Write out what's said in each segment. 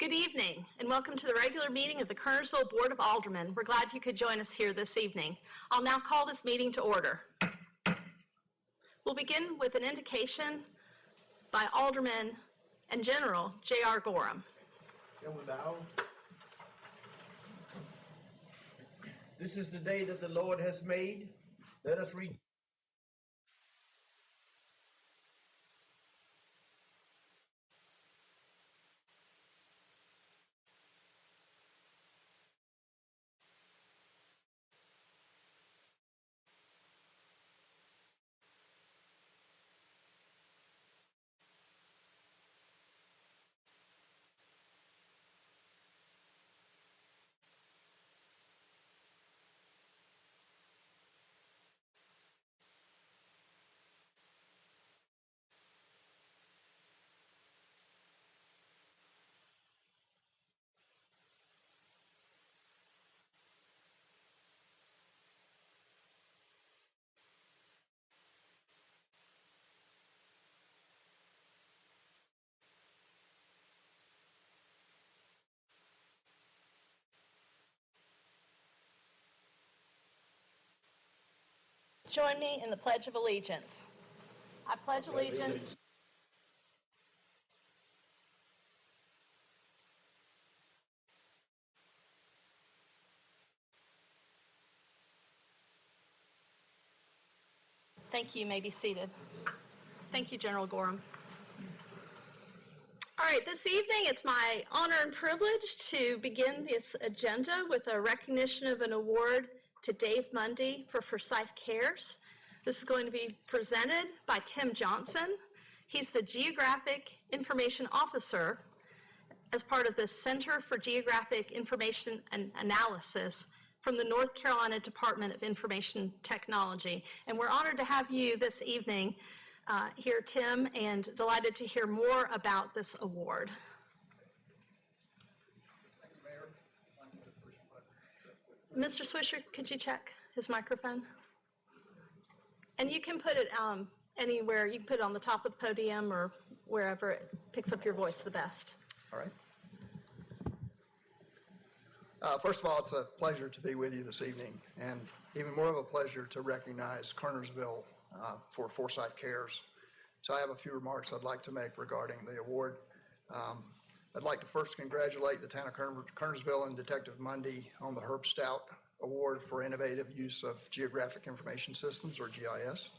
Good evening, and welcome to the regular meeting of the Kernersville Board of Aldermen. We're glad you could join us here this evening. I'll now call this meeting to order. We'll begin with an indication by Alderman and General J.R. Gorham. Shall we bow? This is the day that the Lord has made. Let us read. Join me in the Pledge of Allegiance. I pledge allegiance Thank you. You may be seated. Thank you, General Gorham. All right, this evening it's my honor and privilege to begin this agenda with a recognition of an award to Dave Mundy for Forsyth Cares. This is going to be presented by Tim Johnson. He's the Geographic Information Officer as part of the Center for Geographic Information and Analysis from the North Carolina Department of Information Technology. And we're honored to have you this evening here, Tim, and delighted to hear more about this award. Thank you, Mayor. Mr. Swisher, could you check his microphone? And you can put it anywhere. You can put it on the top of the podium or wherever it picks up your voice the best. All right. First of all, it's a pleasure to be with you this evening, and even more of a pleasure to recognize Kernersville for Forsyth Cares. So I have a few remarks I'd like to make regarding the award. I'd like to first congratulate the town of Kernersville and Detective Mundy on the Herb Stout Award for Innovative Use of Geographic Information Systems, or GIS.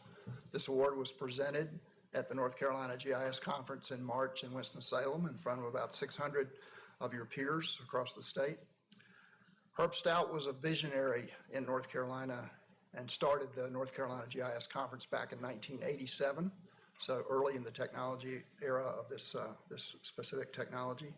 This award was presented at the North Carolina GIS Conference in March in Winston-Salem in front of about 600 of your peers across the state. Herb Stout was a visionary in North Carolina and started the North Carolina GIS Conference back in 1987. So early in the technology era of this specific technology.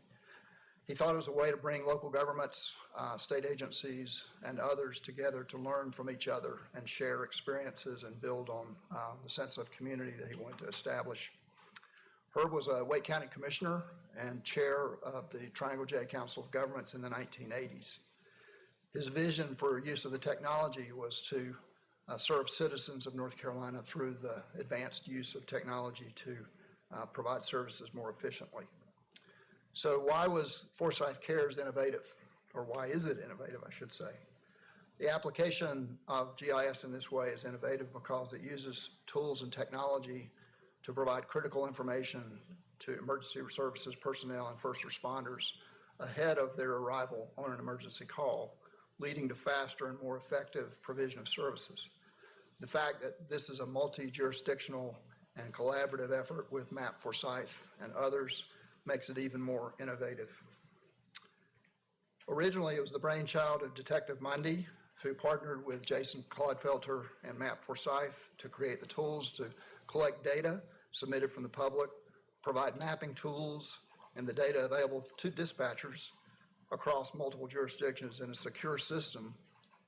He thought it was a way to bring local governments, state agencies, and others together to learn from each other and share experiences and build on the sense of community that he wanted to establish. Herb was a Wake County Commissioner and chair of the Triangle J Council of Governments in the 1980s. His vision for use of the technology was to serve citizens of North Carolina through the advanced use of technology to provide services more efficiently. So why was Forsyth Cares innovative? Or why is it innovative, I should say? The application of GIS in this way is innovative because it uses tools and technology to provide critical information to emergency services personnel and first responders ahead of their arrival on an emergency call, leading to faster and more effective provision of services. The fact that this is a multi-jurisdictional and collaborative effort with Map Forsyth and others makes it even more innovative. Originally, it was the brainchild of Detective Mundy, who partnered with Jason Clodfelter and Map Forsyth to create the tools to collect data submitted from the public, provide mapping tools, and the data available to dispatchers across multiple jurisdictions in a secure system,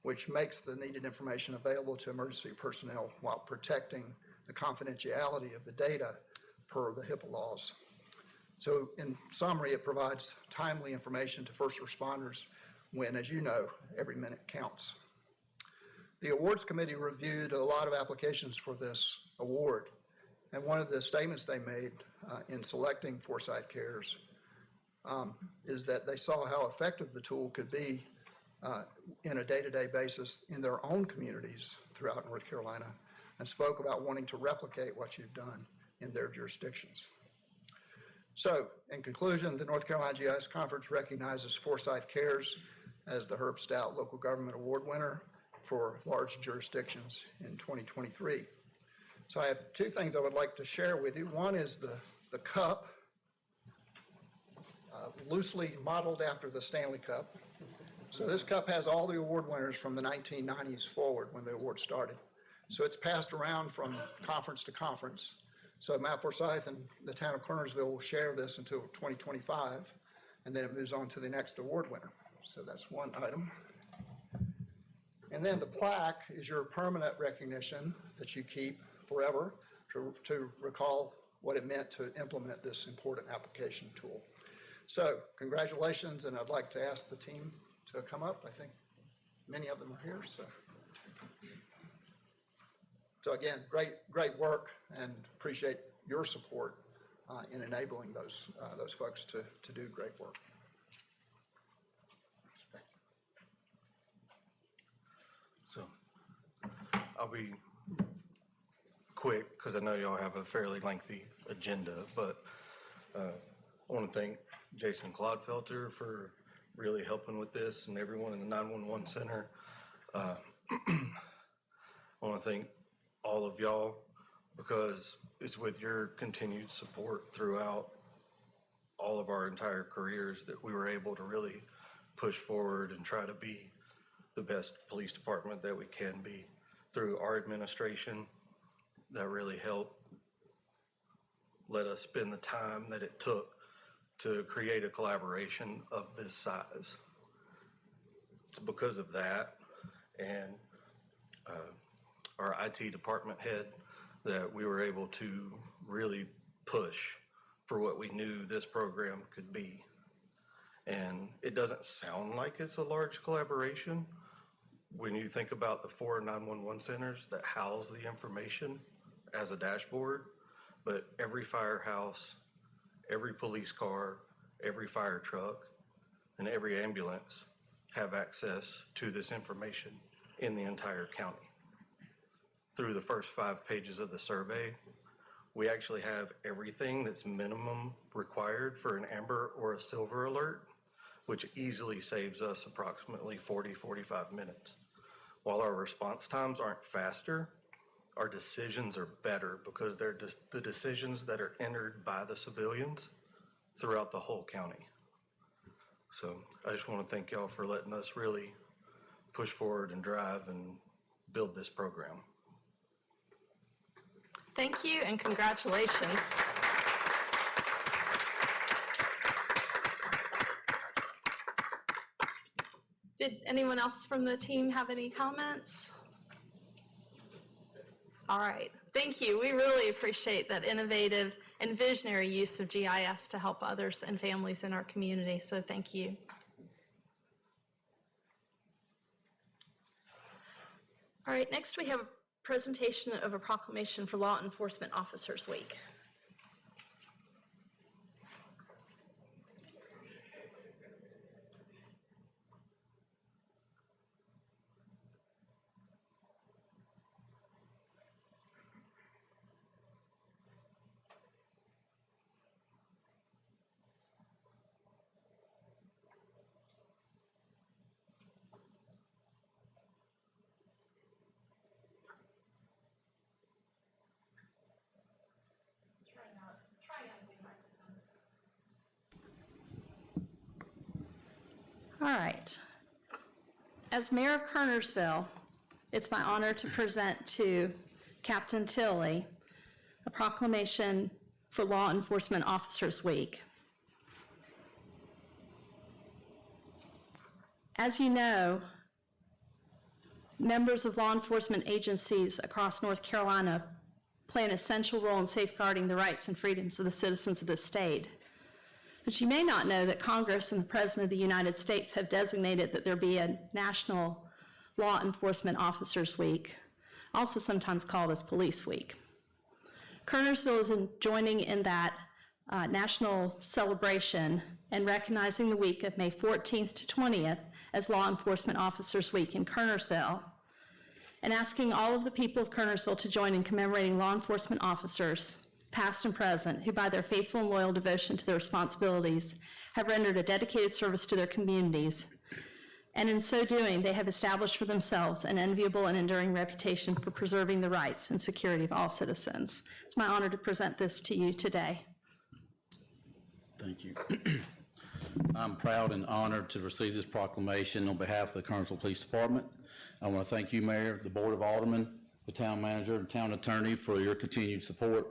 which makes the needed information available to emergency personnel while protecting the confidentiality of the data per the HIPAA laws. So in summary, it provides timely information to first responders when, as you know, every minute counts. The awards committee reviewed a lot of applications for this award, and one of the statements they made in selecting Forsyth Cares is that they saw how effective the tool could be in a day-to-day basis in their own communities throughout North Carolina, and spoke about wanting to replicate what you've done in their jurisdictions. So, in conclusion, the North Carolina GIS Conference recognizes Forsyth Cares as the Herb Stout Local Government Award winner for large jurisdictions in 2023. So I have two things I would like to share with you. One is the cup, loosely modeled after the Stanley Cup. So this cup has all the award winners from the 1990s forward when the award started. So it's passed around from conference to conference. So Mount Forsyth and the town of Kernersville will share this until 2025, and then it moves on to the next award winner. So that's one item. And then the plaque is your permanent recognition that you keep forever to recall what it meant to implement this important application tool. So congratulations, and I'd like to ask the team to come up. I think many of them are here. So again, great work, and appreciate your support in enabling those folks to do great work. So I'll be quick because I know y'all have a fairly lengthy agenda, but I want to thank Jason Clodfelter for really helping with this, and everyone in the 911 center. I want to thank all of y'all because it's with your continued support throughout all of our entire careers that we were able to really push forward and try to be the best police department that we can be. Through our administration, that really helped let us spend the time that it took to create a collaboration of this size. It's because of that and our IT department head that we were able to really push for what we knew this program could be. And it doesn't sound like it's a large collaboration when you think about the 4 911 centers that house the information as a dashboard, but every firehouse, every police car, every fire truck, and every ambulance have access to this information in the entire county. Through the first 5 pages of the survey, we actually have everything that's minimum required for an amber or a silver alert, which easily saves us approximately 40-45 minutes. While our response times aren't faster, our decisions are better because they're the decisions that are entered by the civilians throughout the whole county. So I just want to thank y'all for letting us really push forward and drive and build this program. Thank you and congratulations. Did anyone else from the team have any comments? All right, thank you. We really appreciate that innovative and visionary use of GIS to help others and families in our community, so thank you. All right, next we have a presentation of a proclamation for Law Enforcement Officers Week. All right. As Mayor of Kernersville, it's my honor to present to Captain Tilley a proclamation for Law Enforcement Officers Week. As you know, members of law enforcement agencies across North Carolina play an essential role in safeguarding the rights and freedoms of the citizens of the state. But you may not know that Congress and the President of the United States have designated that there be a National Law Enforcement Officers Week, also sometimes called as Police Week. Kernersville is joining in that national celebration and recognizing the week of May 14th to 20th as Law Enforcement Officers Week in Kernersville, and asking all of the people of Kernersville to join in commemorating law enforcement officers, past and present, who by their faithful and loyal devotion to their responsibilities have rendered a dedicated service to their communities, and in so doing, they have established for themselves an enviable and enduring reputation for preserving the rights and security of all citizens. It's my honor to present this to you today. Thank you. I'm proud and honored to receive this proclamation on behalf of the Kernersville Police Department. I want to thank you, Mayor, the Board of Aldermen, the Town Manager, and Town Attorney for your continued support.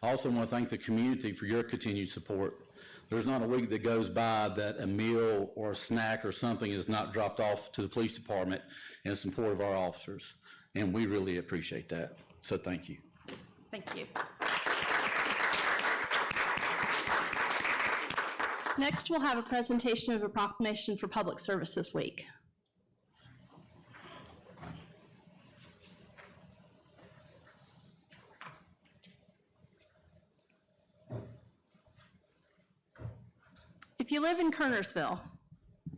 I also want to thank the community for your continued support. There's not a week that goes by that a meal or a snack or something is not dropped off to the police department in support of our officers, and we really appreciate that. So thank you. Thank you. Next, we'll have a presentation of a proclamation for Public Services Week. If you live in Kernersville,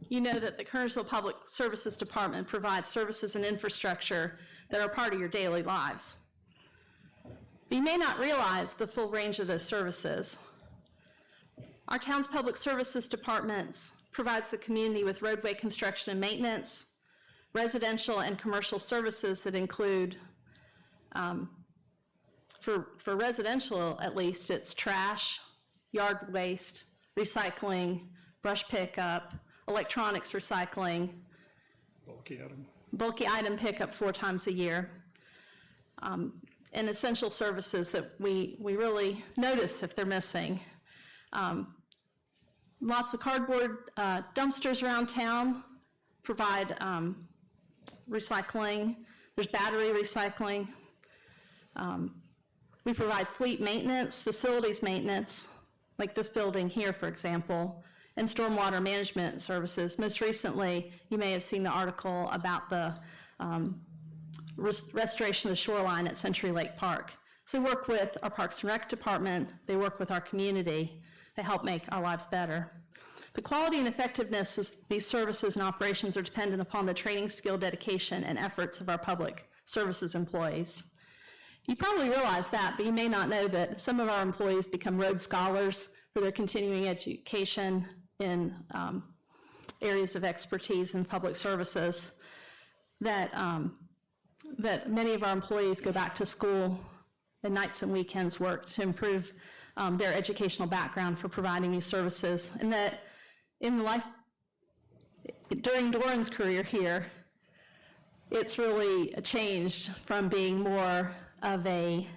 you know that the Kernersville Public Services Department provides services and infrastructure that are part of your daily lives. But you may not realize the full range of those services. Our town's Public Services Departments provides the community with roadway construction and maintenance, residential and commercial services that include, for residential at least, it's trash, yard waste, recycling, brush pickup, electronics recycling, bulky item pickup 4 times a year, and essential services that we really notice if they're missing. Lots of cardboard dumpsters around town provide recycling. There's battery recycling. We provide fleet maintenance, facilities maintenance, like this building here, for example, and stormwater management services. Most recently, you may have seen the article about the restoration of the shoreline at Century Lake Park. So we work with our Parks and Rec department, they work with our community, they help make our lives better. The quality and effectiveness of these services and operations are dependent upon the training, skill, dedication, and efforts of our public services employees. You probably realize that, but you may not know that some of our employees become Rhodes Scholars for their continuing education in areas of expertise in public services, that many of our employees go back to school and nights and weekends work to improve their educational background for providing these services, and that during Doran's career here, it's really changed from being more of a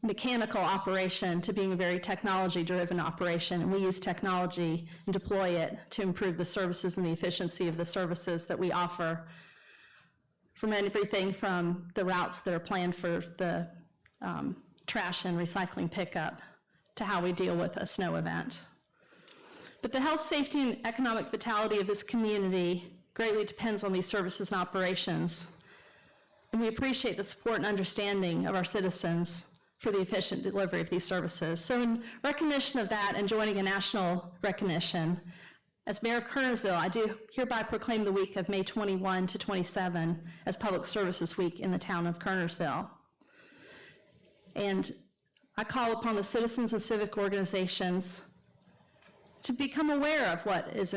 mechanical operation to being a very technology-driven operation, and we use technology and deploy it to improve the services and the efficiency of the services that we offer, from everything from the routes that are planned for the trash and recycling pickup to how we deal with a snow event. But the health, safety, and economic vitality of this community greatly depends on these services and operations, and we appreciate the support and understanding of our citizens for the efficient delivery of these services. So in recognition of that and joining a national recognition, as Mayor of Kernersville, I do hereby proclaim the week of May 21 to 27 as Public Services Week in the town of Kernersville. And I call upon the citizens and civic organizations to become aware of what is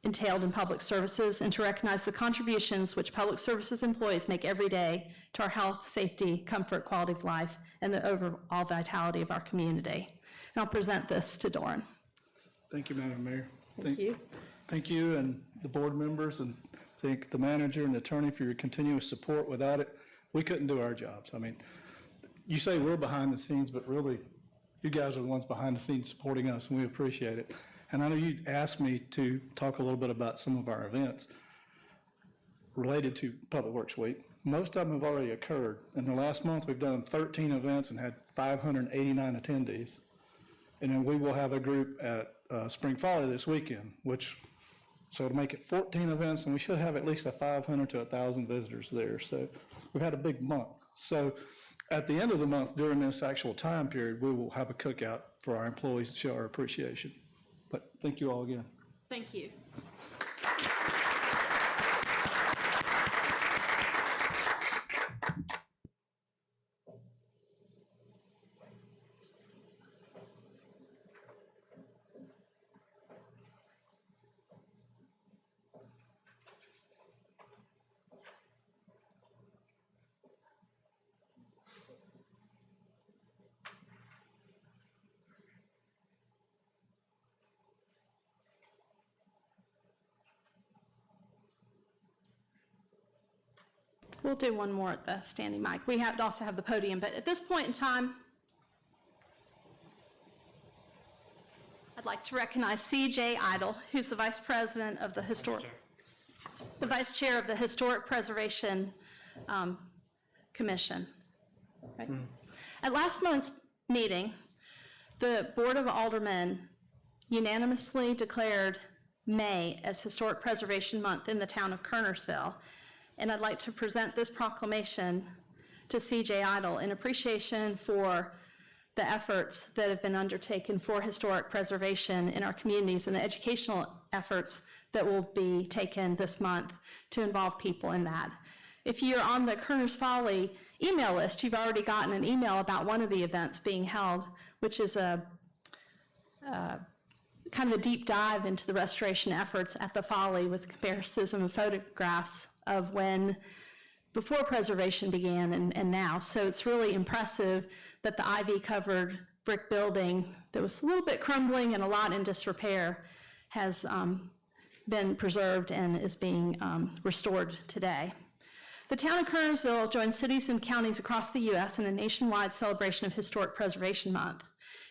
entailed in public services and to recognize the contributions which public services employees make every day to our health, safety, comfort, quality of life, and the overall vitality of our community. And I'll present this to Doran. Thank you, Madam Mayor. Thank you. Thank you and the board members, and thank the manager and attorney for your continuous support. Without it, we couldn't do our jobs. I mean, you say we're behind the scenes, but really, you guys are the ones behind the scenes supporting us, and we appreciate it. And I know you asked me to talk a little bit about some of our events related to Public Works Week. Most of them have already occurred. In the last month, we've done 13 events and had 589 attendees. And then we will have a group at Spring Folly this weekend, so to make it 14 events, and we should have at least 500 to 1,000 visitors there. So we've had a big month. So At the end of the month, during this actual time period, we will have a cookout for our employees to show our appreciation. But thank you all again. Thank you. We'll do one more at the standing mic. We have to also have the podium, but at this point in time, I'd like to recognize C.J. Idle, who's the Vice President of the Vice Chair of the Historic Preservation Commission. Okay. At last month's meeting, the Board of Aldermen unanimously declared May as Historic Preservation Month in the town of Kernersville. And I'd like to present this proclamation to C.J. Idle in appreciation for the efforts that have been undertaken for historic preservation in our communities and the educational efforts that will be taken this month to involve people in that. If you're on the Kerner's Folly email list, you've already gotten an email about one of the events being held, which is a kind of a deep dive into the restoration efforts at the Folly with comparisons of photographs of when before preservation began and now. So it's really impressive that the ivy-covered brick building that was a little bit crumbling and a lot in disrepair has been preserved and is being restored today. The town of Kernersville joins cities and counties across the U.S. in a nationwide celebration of Historic Preservation Month.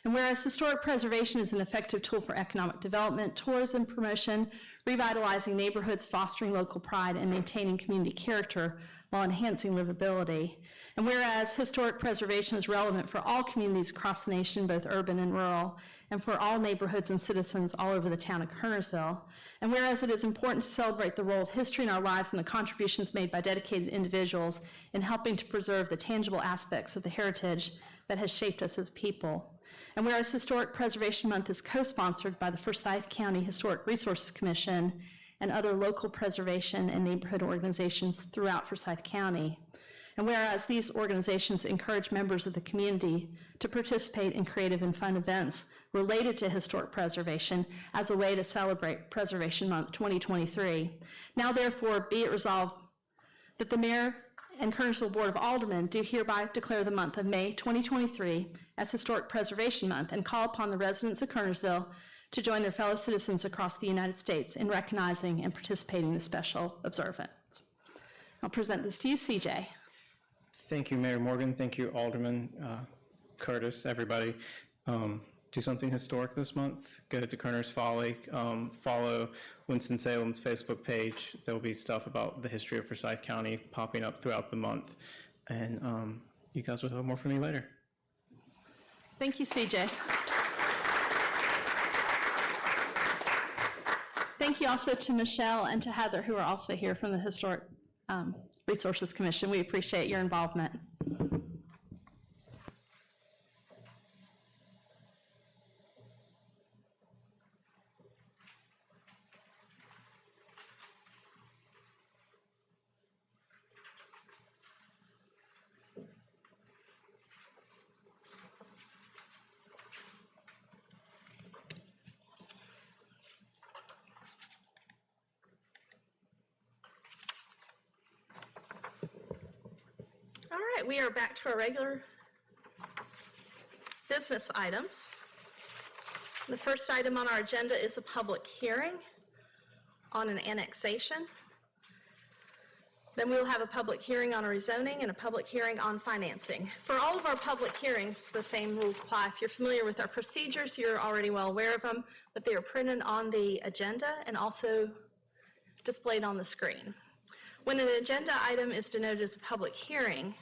And whereas historic preservation is an effective tool for economic development, tourism promotion, revitalizing neighborhoods, fostering local pride, and maintaining community character while enhancing livability. And whereas historic preservation is relevant for all communities across the nation, both urban and rural, and for all neighborhoods and citizens all over the town of Kernersville. And whereas it is important to celebrate the role of history in our lives and the contributions made by dedicated individuals in helping to preserve the tangible aspects of the heritage that has shaped us as people. And whereas Historic Preservation Month is co-sponsored by the Forsyth County Historic Resources Commission and other local preservation and neighborhood organizations throughout Forsyth County. And whereas these organizations encourage members of the community to participate in creative and fun events related to historic preservation as a way to celebrate Preservation Month 2023. Now therefore be it resolved that the Mayor and Kernersville Board of Aldermen do hereby declare the month of May 2023 as Historic Preservation Month and call upon the residents of Kernersville to join their fellow citizens across the United States in recognizing and participating in this special observance. I'll present this to you, CJ. Thank you, Mayor Morgan. Thank you, Alderman Curtis, everybody. Do something historic this month. Go to Kerner's Folly. Follow Winston-Salem's Facebook page. There will be stuff about the history of Forsyth County popping up throughout the month. And you guys will have more from me later. Thank you, CJ. Thank you also to Michelle and to Heather, who are also here from the Historic Resources Commission. We appreciate your involvement. All right, we are back to our regular business items. The first item on our agenda is a public hearing on an annexation. Then we will have a public hearing on a rezoning and a public hearing on financing. For all of our public hearings, the same rules apply. If you're familiar with our procedures, you're already well aware of them, but they are printed on the agenda and also displayed on the screen. When an agenda item is denoted as a public hearing,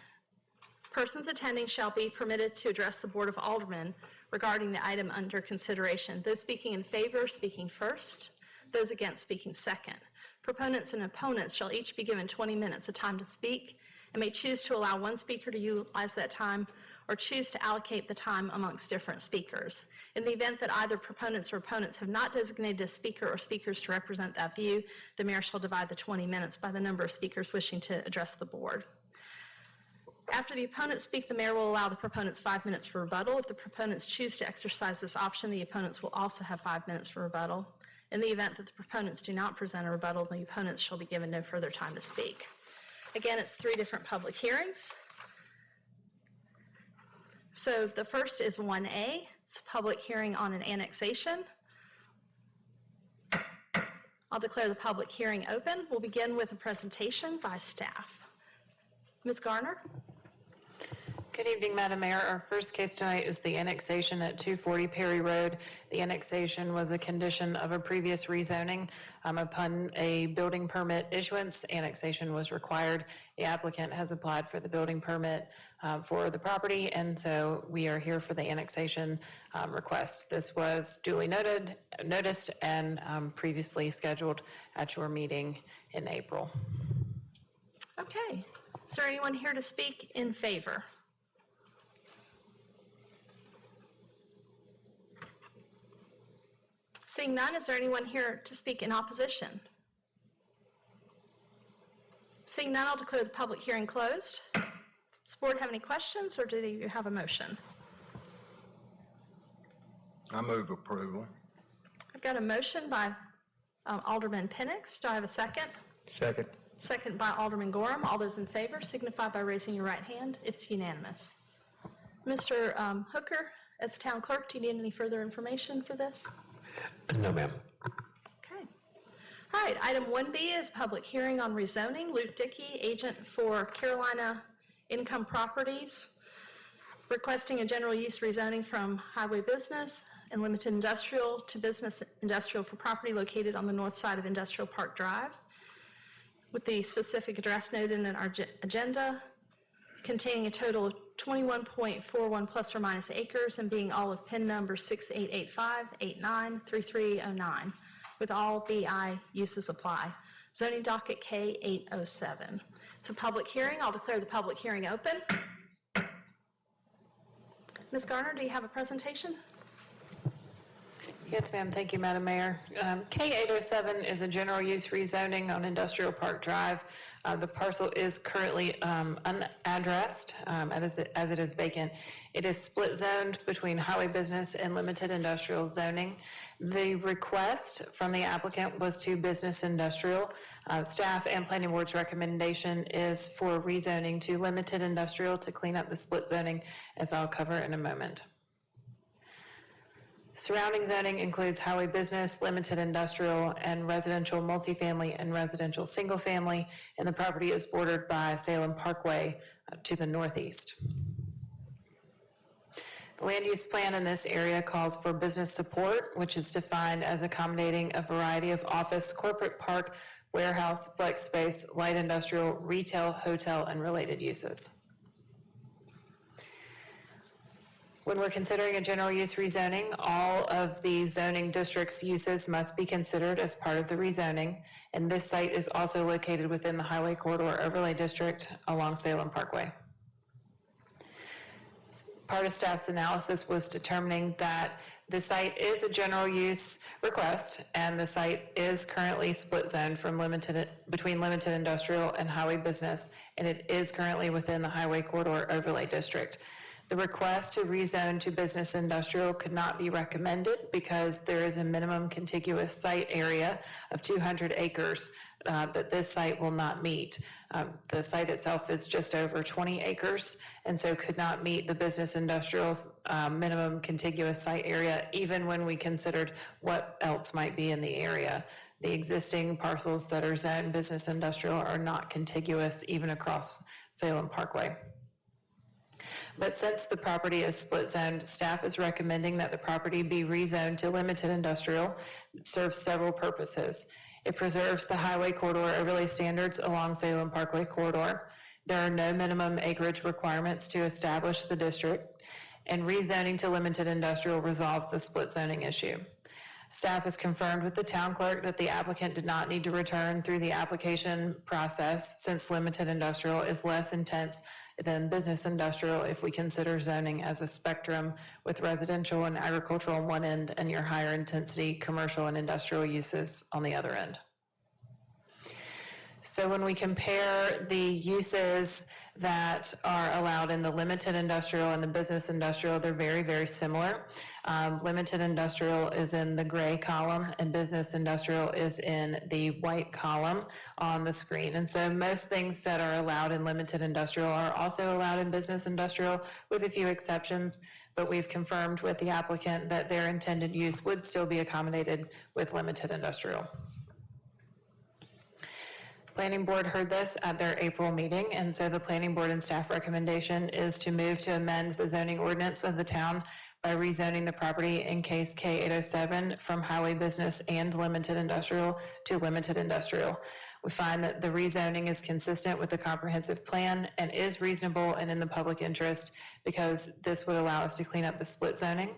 persons attending shall be permitted to address the Board of Aldermen regarding the item under consideration. Those speaking in favor, speaking first. Those against, speaking second. Proponents and opponents shall each be given 20 minutes of time to speak, and may choose to allow one speaker to utilize that time or choose to allocate the time amongst different speakers. In the event that either proponents or opponents have not designated a speaker or speakers to represent that view, the mayor shall divide the 20 minutes by the number of speakers wishing to address the board. After the opponents speak, the mayor will allow the proponents 5 minutes for rebuttal. If the proponents choose to exercise this option, the opponents will also have 5 minutes for rebuttal. In the event that the proponents do not present a rebuttal, the opponents shall be given no further time to speak. Again, it's 3 different public hearings. So the first is 1A. It's a public hearing on an annexation. I'll declare the public hearing open. We'll begin with a presentation by staff. Ms. Garner? Good evening, Madam Mayor. Our first case tonight is the annexation at 240 Perry Road. The annexation was a condition of a previous rezoning. Upon a building permit issuance, annexation was required. The applicant has applied for the building permit for the property, and so we are here for the annexation request. This was duly noticed, and previously scheduled at your meeting in April. Okay. Is there anyone here to speak in favor? Seeing none, is there anyone here to speak in opposition? Seeing none, I'll declare the public hearing closed. Does the board have any questions, or do you have a motion? I move approval. I've got a motion by Alderman Penix. Do I have a second? Second. Second by Alderman Gorham. All those in favor signify by raising your right hand. It's unanimous. Mr. Hooker, as the town clerk, do you need any further information for this? No, ma'am. Okay. All right, item 1B is public hearing on rezoning. Luke Dickey, agent for Carolina Income Properties, requesting a general use rezoning from highway business and limited industrial to business industrial for property located on the north side of Industrial Park Drive, with the specific address noted in our agenda, containing a total of 21.41 plus or minus acres and being all of PIN number 6885893309, with all BI uses apply. Zoning docket K807. It's a public hearing. I'll declare the public hearing open. Ms. Garner, do you have a presentation? Yes, ma'am. Thank you, Madam Mayor. K807 is a general use rezoning on Industrial Park Drive. The parcel is currently unaddressed as it is vacant. It is split zoned between highway business and limited industrial zoning. The request from the applicant was to business industrial. Staff and planning board's recommendation is for rezoning to limited industrial to clean up the split zoning, as I'll cover in a moment. Surrounding zoning includes highway business, limited industrial, and residential multifamily and residential single family, and the property is bordered by Salem Parkway to the northeast. The land use plan in this area calls for business support, which is defined as accommodating a variety of office, corporate park, warehouse, flex space, light industrial, retail, hotel, and related uses. When we're considering a general use rezoning, all of the zoning district's uses must be considered as part of the rezoning, and this site is also located within the Highway Corridor Overlay District along Salem Parkway. Part of staff's analysis was determining that the site is a general use request, and the site is currently split zoned from between limited industrial and highway business, and it is currently within the Highway Corridor Overlay District. The request to rezone to business industrial could not be recommended because there is a minimum contiguous site area of 200 acres that this site will not meet. The site itself is just over 20 acres and so could not meet the business industrial's minimum contiguous site area, even when we considered what else might be in the area. The existing parcels that are zoned business industrial are not contiguous even across Salem Parkway. But since the property is split zoned, staff is recommending that the property be rezoned to limited industrial. It serves several purposes. It preserves the highway corridor overlay standards along Salem Parkway corridor. There are no minimum acreage requirements to establish the district, and rezoning to limited industrial resolves the split zoning issue. Staff has confirmed with the town clerk that the applicant did not need to return through the application process since limited industrial is less intense than business industrial if we consider zoning as a spectrum with residential and agricultural on one end and your higher intensity commercial and industrial uses on the other end. So when we compare the uses that are allowed in the limited industrial and the business industrial, they're very, very similar. Limited industrial is in the gray column and business industrial is in the white column on the screen. And so most things that are allowed in limited industrial are also allowed in business industrial with a few exceptions, but we've confirmed with the applicant that their intended use would still be accommodated with limited industrial. Planning Board heard this at their April meeting, and so the Planning Board and staff recommendation is to move to amend the zoning ordinance of the town by rezoning the property in case K807 from highway business and limited industrial to limited industrial. We find that the rezoning is consistent with the comprehensive plan and is reasonable and in the public interest because this would allow us to clean up the split zoning.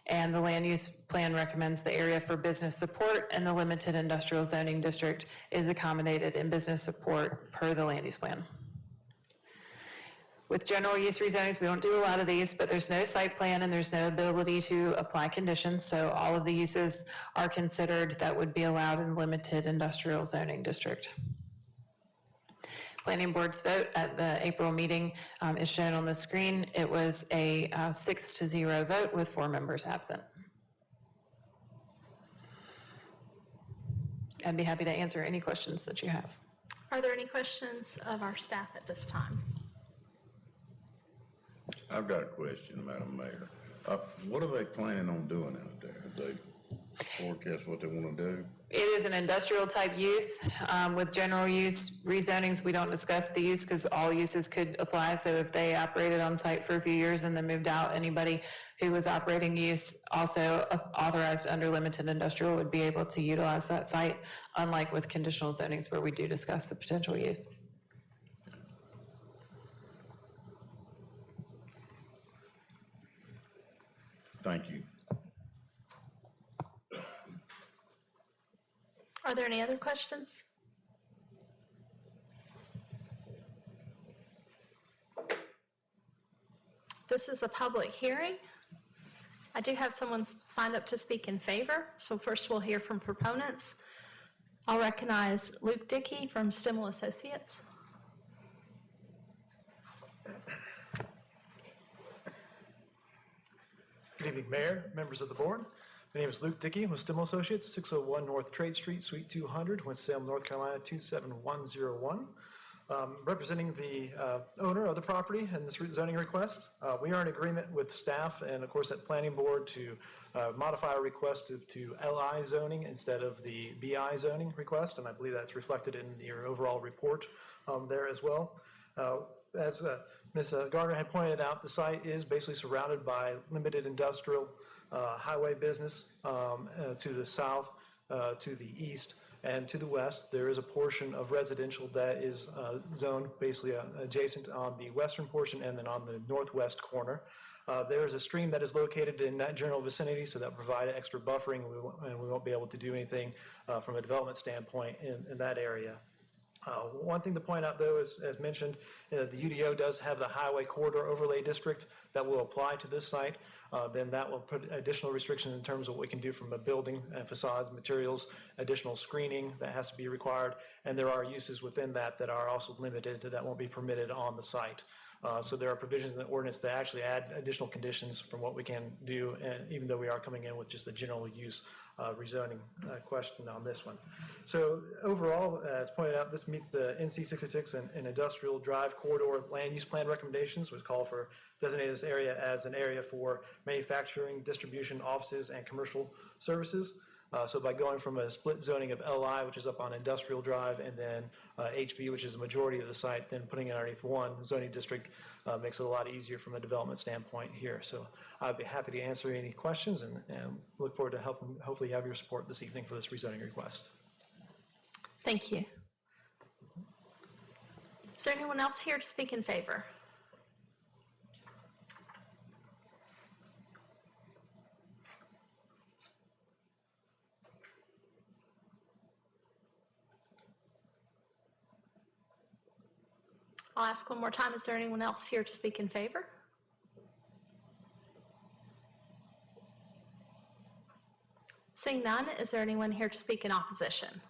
And the land use plan recommends the area for business support and the limited industrial zoning district is accommodated in business support per the land use plan. With general use rezonings, we don't do a lot of these, but there's no site plan and there's no ability to apply conditions. So all of the uses are considered that would be allowed in limited industrial zoning district. Planning Board's vote at the April meeting is shown on the screen. It was a 6-0 vote with 4 members absent. I'd be happy to answer any questions that you have. Are there any questions of our staff at this time? I've got a question, Madam Mayor. What are they planning on doing out there? Have they forecast what they want to do? It is an industrial type use. With general use rezonings, we don't discuss the use because all uses could apply. So if they operated on site for a few years and then moved out, anybody who was operating use also authorized under limited industrial would be able to utilize that site, unlike with conditional zonings where we do discuss the potential use. Thank you. Are there any other questions? This is a public hearing. I do have someone signed up to speak in favor, so first we'll hear from proponents. I'll recognize Luke Dickey from Stimmel Associates. Good evening, Mayor, members of the board. My name is Luke Dickey with Stimmel Associates, 601 North Trade Street, Suite 200, Winston-Salem, North Carolina, 27101. Representing the owner of the property and this zoning request. We are in agreement with staff and, of course, at Planning Board to modify our request to LI zoning instead of the BI zoning request, and I believe that's reflected in your overall report there as well. As Ms. Gardner had pointed out, the site is basically surrounded by limited industrial highway business to the south, to the east, and to the west. There is a portion of residential that is zoned basically adjacent on the western portion and then on the northwest corner. There is a stream that is located in that general vicinity, so that will provide extra buffering, and we won't be able to do anything from a development standpoint in that area. One thing to point out, though, is, as mentioned, the UDO does have the Highway Corridor Overlay District that will apply to this site. Then that will put additional restrictions in terms of what we can do from a building and facades, materials, additional screening that has to be required, and there are uses within that that are also limited that won't be permitted on the site. So there are provisions in the ordinance that actually add additional conditions from what we can do, and even though we are coming in with just a general use rezoning question on this one. So overall, as pointed out, this meets the NC 66 and Industrial Drive Corridor Land Use Plan recommendations, which call for designating this area as an area for manufacturing, distribution, offices, and commercial services. So by going from a split zoning of LI, which is up on Industrial Drive, and then HB, which is a majority of the site, then putting it underneath one zoning district makes it a lot easier from a development standpoint here. So I'd be happy to answer any questions and look forward to helping, hopefully have your support this evening for this rezoning request. Thank you. Is there anyone else here to speak in favor? I'll ask one more time, is there anyone else here to speak in favor? Seeing none, is there anyone here to speak in opposition?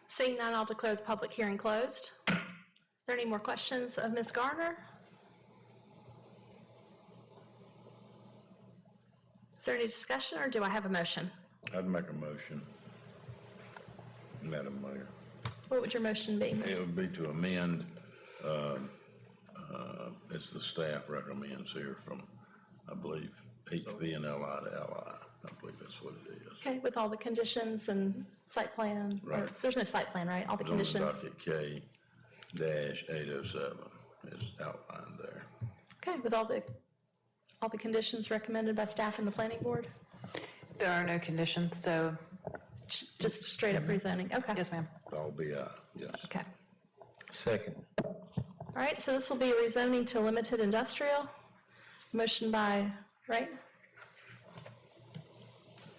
Seeing none, I'll declare the public hearing closed. Are there any more questions of Ms. Garner? Is there any discussion, or do I have a motion? I'd make a motion, Madam Mayor. What would your motion be, Ms.? It would be to amend, as the staff recommends here from, I believe, HV and LI to LI. I believe that's what it is. Okay, with all the conditions and site plan? or- Right. There's no site plan, right? All the Zoning conditions? docket K-807 is outlined there. Okay, with all the conditions recommended by staff and the planning board? There are no conditions, so Just straight up rezoning, okay. yes, ma'am. All BI, yes. Okay. Second. All right, so this will be a rezoning to limited industrial. Motion by, right?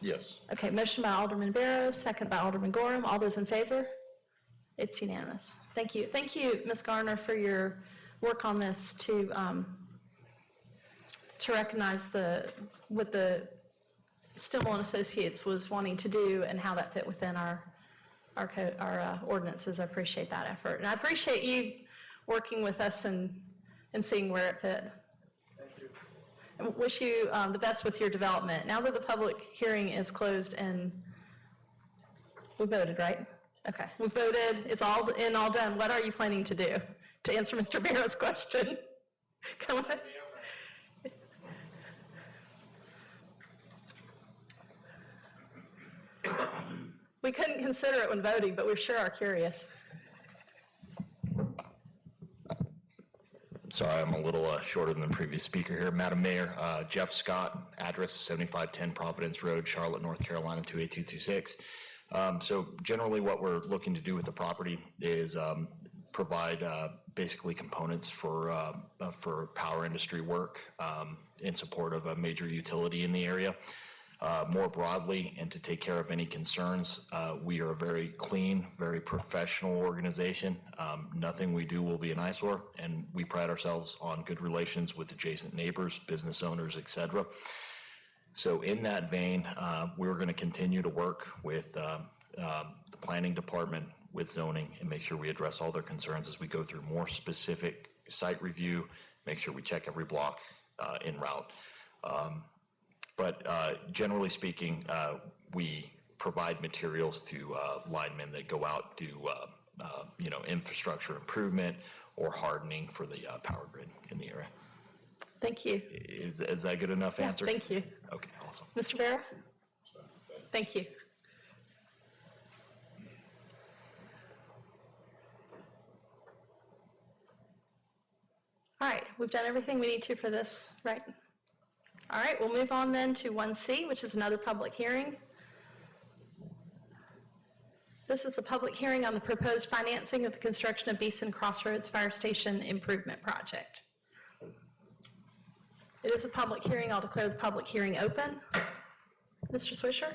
Yes. Okay, motion by Alderman Barrow, second by Alderman Gorham. All those in favor? It's unanimous. Thank you. Thank you, Ms. Garner, for your work on this to recognize what the Stimmel and Associates was wanting to do and how that fit within our ordinances. I appreciate that effort. And I appreciate you working with us and seeing where it fit. Thank you. And wish you the best with your development. Now that the public hearing is closed and we voted, right? Okay, we voted, it's all in, all done. What are you planning to do? To answer Mr. Barrow's question? Come on. We couldn't consider it when voting, but we sure are curious. Sorry, I'm a little shorter than the previous speaker here. Madam Mayor, Jeff Scott, address 7510 Providence Road, Charlotte, North Carolina, 28226. So generally what we're looking to do with the property is provide basically components for power industry work in support of a major utility in the area. More broadly, and to take care of any concerns, we are a very clean, very professional organization. Nothing we do will be an eyesore, and we pride ourselves on good relations with adjacent neighbors, business owners, et cetera. So in that vein, we're going to continue to work with the planning department, with zoning, and make sure we address all their concerns as we go through more specific site review, make sure we check every block en route. But generally speaking, we provide materials to linemen that go out to, infrastructure improvement or hardening for the power grid in the area. Thank you. Is that a good enough answer? Thank you. Okay, awesome. Mr. Barrow? Thank you. All right, we've done everything we need to for this, right? All right, we'll move on then to 1C, which is another public hearing. This is the public hearing on the proposed financing of the construction of Beeson Crossroads Fire Station Improvement Project. It is a public hearing. I'll declare the public hearing open. Mr. Swisher?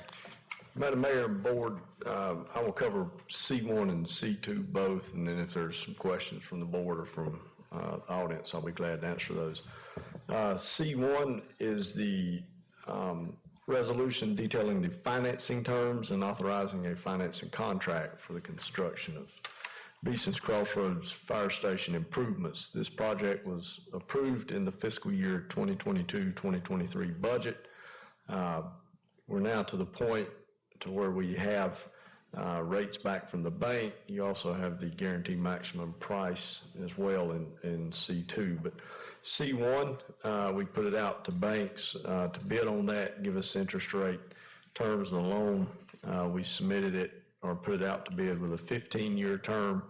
Madam Mayor and Board, I will cover C1 and C2 both, and then if there's some questions from the board or from the audience, I'll be glad to answer those. C1 is the resolution detailing the financing terms and authorizing a financing contract for the construction of Beeson's Crossroads Fire Station improvements. This project was approved in the fiscal year 2022-2023 budget. We're now to the point to where we have rates back from the bank. You also have the guaranteed maximum price as well in C2. But C1, we put it out to banks to bid on that, give us interest rate terms of the loan. We submitted it or put it out to bid with a 15-year term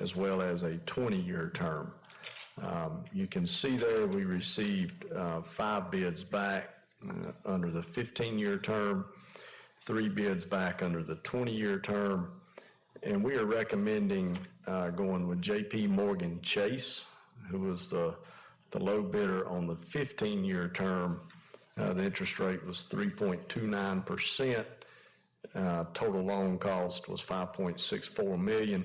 as well as a 20-year term. You can see there we received 5 bids back under the 15-year term, 3 bids back under the 20-year term, and we are recommending going with J.P. Morgan Chase, who was the low bidder on the 15-year term. The interest rate was 3.29%. Total loan cost was $5.64 million.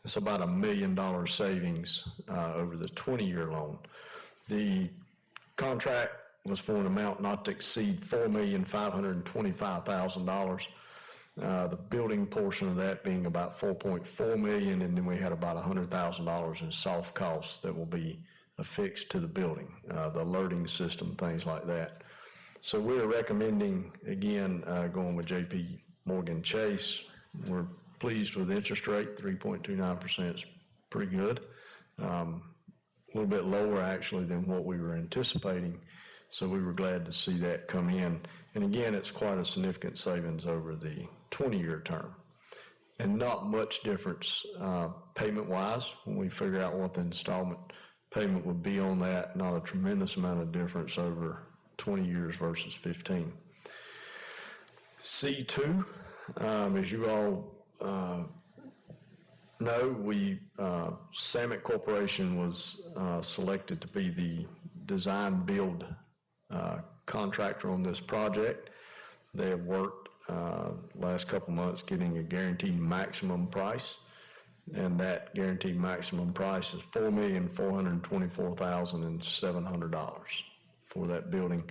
It's about $1 million savings over the 20-year loan. The contract was for an amount not to exceed $4,525,000. The building portion of that being about $4.4 million, and then we had about $100,000 in soft costs that will be affixed to the building, the alerting system, things like that. So we're recommending, again, going with JP Morgan Chase. We're pleased with the interest rate, 3.29% is pretty good. A little bit lower actually than what we were anticipating. So we were glad to see that come in. And again, it's quite a significant savings over the 20-year term. And not much difference payment-wise when we figure out what the installment payment would be on that. Not a tremendous amount of difference over 20 years versus 15. C2, as you all know, Samet Corporation was selected to be the design build contractor on this project. They have worked last couple months getting a guaranteed maximum price, and that guaranteed maximum price is $4,424,700 for that building.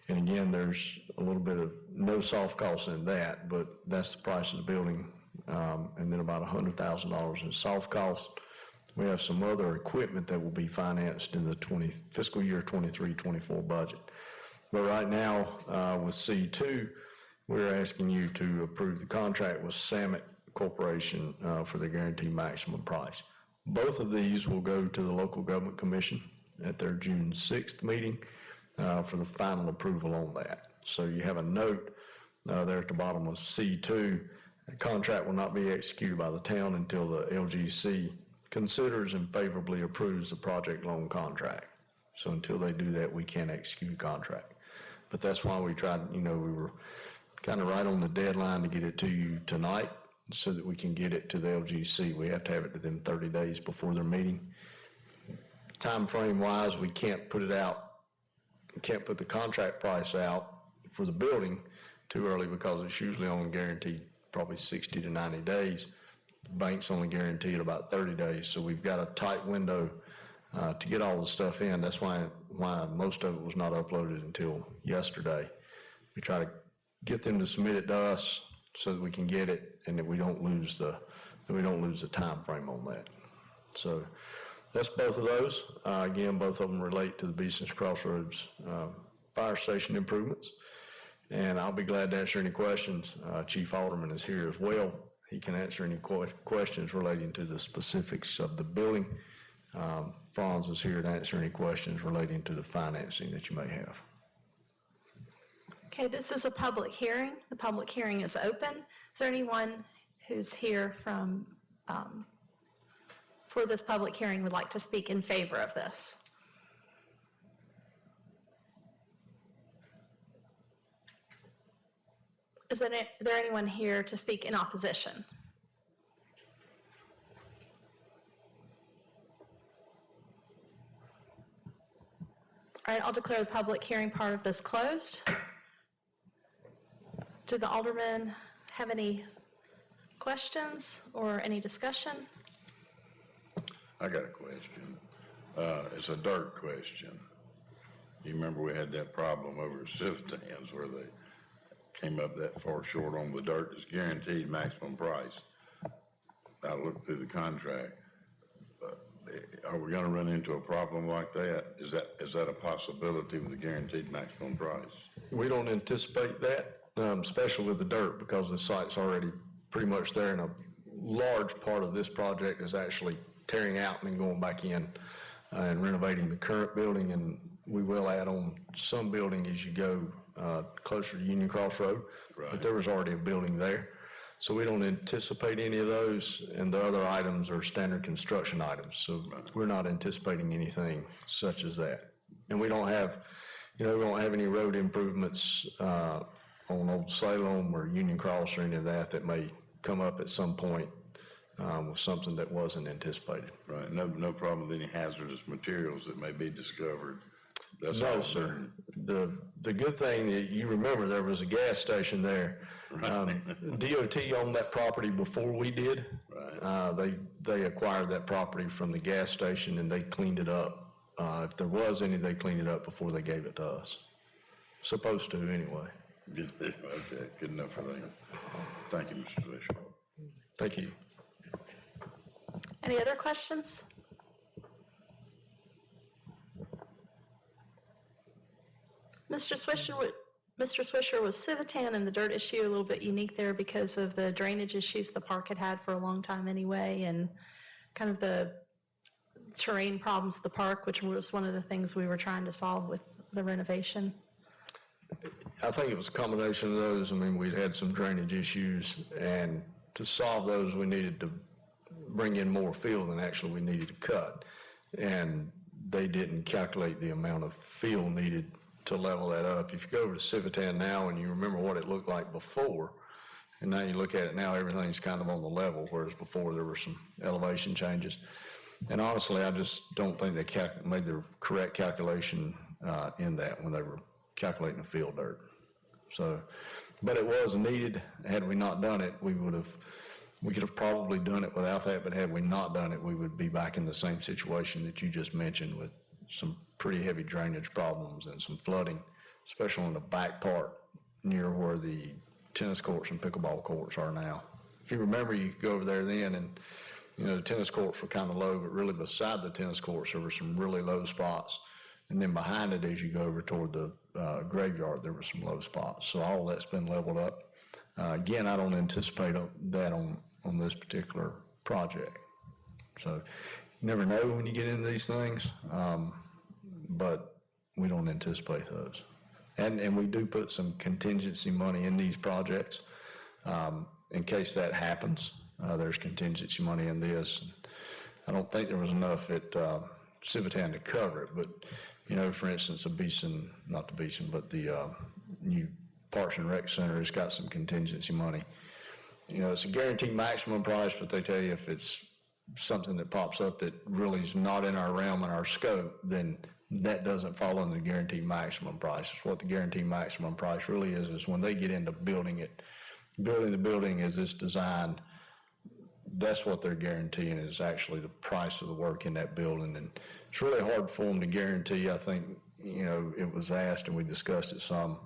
And again, there's a little bit of no soft costs in that, but that's the price of the building, and then about $100,000 in soft costs. We have some other equipment that will be financed in the fiscal year 23-24 budget. But right now, with C2, we're asking you to approve the contract with Samet Corporation for the guaranteed maximum price. Both of these will go to the Local Government Commission at their June 6th meeting for the final approval on that. So you have a note there at the bottom of C2. The contract will not be executed by the town until the LGC considers and favorably approves the project loan contract. So until they do that, we can't execute a contract. But that's why we tried, we were kind of right on the deadline to get it to you tonight so that we can get it to the LGC. We have to have it to them 30 days before their meeting. Time frame wise, we can't put it out, we can't put the contract price out for the building too early because it's usually only guaranteed probably 60 to 90 days. The bank's only guaranteed about 30 days, so we've got a tight window to get all the stuff in. That's why most of it was not uploaded until yesterday. We try to get them to submit it to us so that we can get it and that we don't lose the time frame on that. So that's both of those. Again, both of them relate to the Beeson's Crossroads fire station improvements. And I'll be glad to answer any questions. Chief Alderman is here as well. He can answer any questions relating to the specifics of the building. Franz is here to answer any questions relating to the financing that you may have. Okay, this is a public hearing. The public hearing is open. Is there anyone who's here for this public hearing would like to speak in favor of this? Is there anyone here to speak in opposition? All right, I'll declare the public hearing part of this closed. Do the aldermen have any questions or any discussion? I got a question. It's a dirt question. You remember we had that problem over at Civitans where they came up that far short on the dirt. It's guaranteed maximum price. I looked through the contract. Are we gonna run into a problem like that? Is that a possibility with the guaranteed maximum price? We don't anticipate that, especially with the dirt, because the site's already pretty much there, and a large part of this project is actually tearing out and then going back in and renovating the current building, and we will add on some building as you go closer to Union Cross Road. Right. But there was already a building there. So we don't anticipate any of those, and the other items are standard construction items. So we're not anticipating anything such as that. And we don't have, we don't have any road improvements on Old Salem or Union Cross or any of that that may come up at some point with something that wasn't anticipated. Right, no problem with any hazardous materials that may be discovered. That's No, all, sir. The good thing that you remember, there was a gas station there. DOT owned that property before we did. They acquired that property from the gas station and they cleaned it up. If there was any, they cleaned it up before they gave it to us. Supposed to, anyway. Okay, good enough for them. Thank you, Mr. Fisher. Thank you. Any other questions? Mr. Swisher, was Civitan and the dirt issue a little bit unique there because of the drainage issues the park had had for a long time anyway, and kind of the terrain problems of the park, which was one of the things we were trying to solve with the renovation? I think it was a combination of those. I mean, we'd had some drainage issues, and to solve those, we needed to bring in more fill than actually we needed to cut. And they didn't calculate the amount of fill needed to level that up. If you go over to Civitan now and you remember what it looked like before, and now you look at it now, everything's kind of on the level, whereas before there were some elevation changes. And honestly, I just don't think they made the correct calculation in that when they were calculating the fill dirt. So, but it was needed. Had we not done it, we could have probably done it without that, but had we not done it, we would be back in the same situation that you just mentioned with some pretty heavy drainage problems and some flooding, especially on the back part near where the tennis courts and pickleball courts are now. If you remember, you could go over there then and, you know, the tennis courts were kind of low, but really beside the tennis courts, there were some really low spots. And then behind it, as you go over toward the graveyard, there were some low spots. So all that's been leveled up. Again, I don't anticipate that on this particular project. So you never know when you get into these things, but we don't anticipate those. And we do put some contingency money in these projects in case that happens. There's contingency money in this. I don't think there was enough at Civitan to cover it, but, you know, for instance, not the Beeson, but the new Parks and Rec Center has got some contingency money. You know, it's a guaranteed maximum price, but they tell you if it's something that pops up that really is not in our realm and our scope, then that doesn't fall under the guaranteed maximum price. It's what the guaranteed maximum price really is when they get into building it, building the building as it's designed, that's what they're guaranteeing is actually the price of the work in that building. And it's really hard for them to guarantee. I think, you know, it was asked and we discussed it some,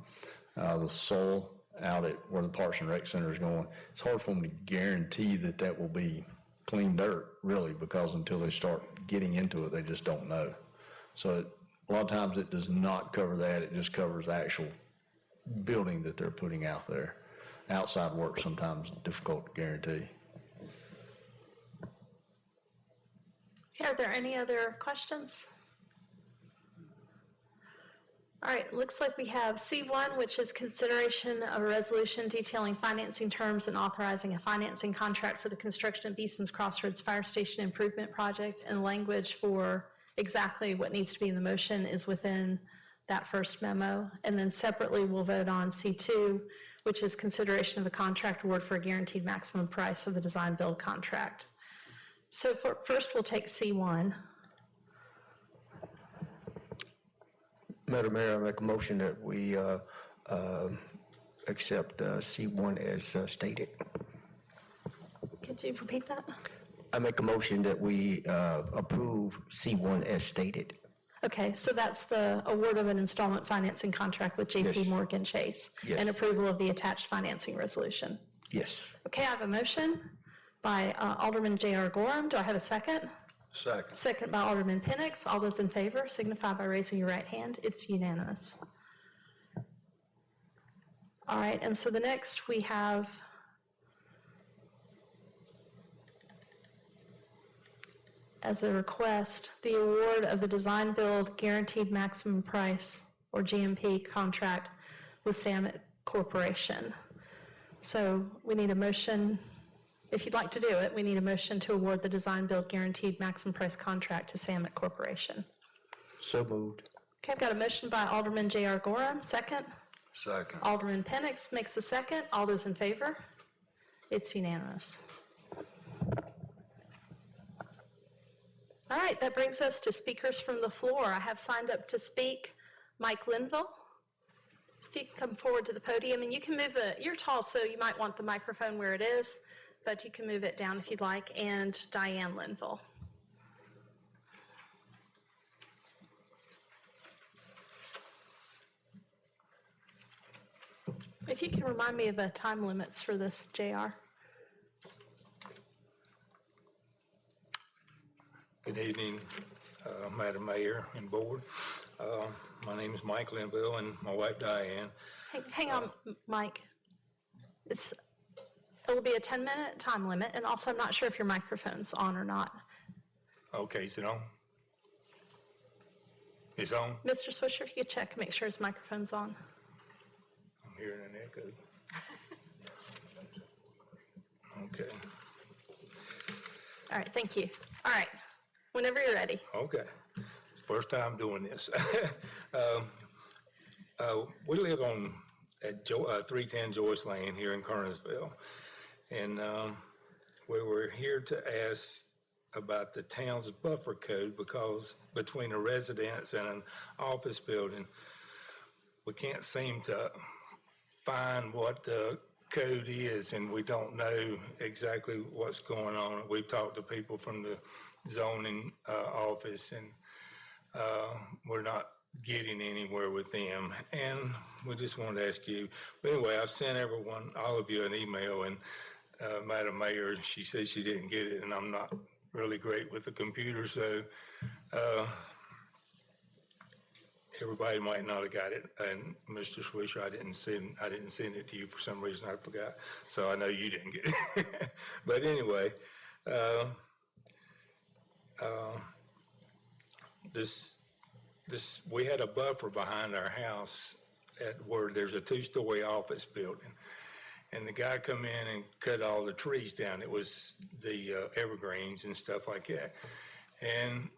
the soil out at where the Parks and Rec Center is going. It's hard for them to guarantee that that will be clean dirt, really, because until they start getting into it, they just don't know. So a lot of times it does not cover that. It just covers the actual building that they're putting out there. Outside work sometimes difficult to guarantee. Okay, are there any other questions? All right, looks like we have C1, which is consideration of a resolution detailing financing terms and authorizing a financing contract for the construction of Beeson's Crossroads Fire Station Improvement Project, and language for exactly what needs to be in the motion is within that first memo. And then separately, we'll vote on C2, which is consideration of a contract award for a guaranteed maximum price of the design build contract. So first, we'll take C1. Madam Mayor, I make a motion that we accept C1 as stated. Could you repeat that? I make a motion that we approve C1 as stated. Okay, so that's the award of an installment financing contract with JP Yes. Morgan Chase. Yes. And approval of the attached financing resolution. Yes. Okay, I have a motion by Alderman J.R. Gorham. Do I have a second? Second. Second by Alderman Penix. All those in favor signify by raising your right hand. It's unanimous. All right, and so the next we have as a request, the award of the design build guaranteed maximum price, or GMP, contract with Samet Corporation. So we need a motion. If you'd like to do it, we need a motion to award the design build guaranteed maximum price contract to Samet Corporation. So moved. Okay, I've got a motion by Alderman J.R. Gorham, second. Second. Alderman Penix makes a second. All those in favor? It's unanimous. All right, that brings us to speakers from the floor. I have signed up to speak Mike Linville. If you can come forward to the podium, and you can move you're tall, so you might want the microphone where it is, but you can move it down if you'd like, and Diane Linville. If you can remind me of the time limits for this, JR. Good evening, Madam Mayor and Board. My name is Mike Linville and my wife Diane. Hang on, Mike. It will be a 10-minute time limit, and also I'm not sure if your microphone's on or not. Okay, is it on? It's on? Mr. Swisher, if you could check, make sure his microphone's on. I'm hearing an echo. Okay, All right, thank you. All right, whenever you're ready. okay. It's the first time doing this. We live at 310 Joyce Lane here in Kernersville. And we were here to ask about the town's buffer code because between a residence and an office building, we can't seem to find what the code is, and we don't know exactly what's going on. We've talked to people from the zoning office, and we're not getting anywhere with them. And we just wanted to ask you. But anyway, I've sent all of you an email, and Madam Mayor, she said she didn't get it, and I'm not really great with the computer, so everybody might not have got it. And Mr. Swisher, I didn't send it to you for some reason. I forgot, so I know you didn't get it. But anyway, we had a buffer behind our house at where there's a 2-story office building. And the guy come in and cut all the trees down. It was the evergreens and stuff like that. And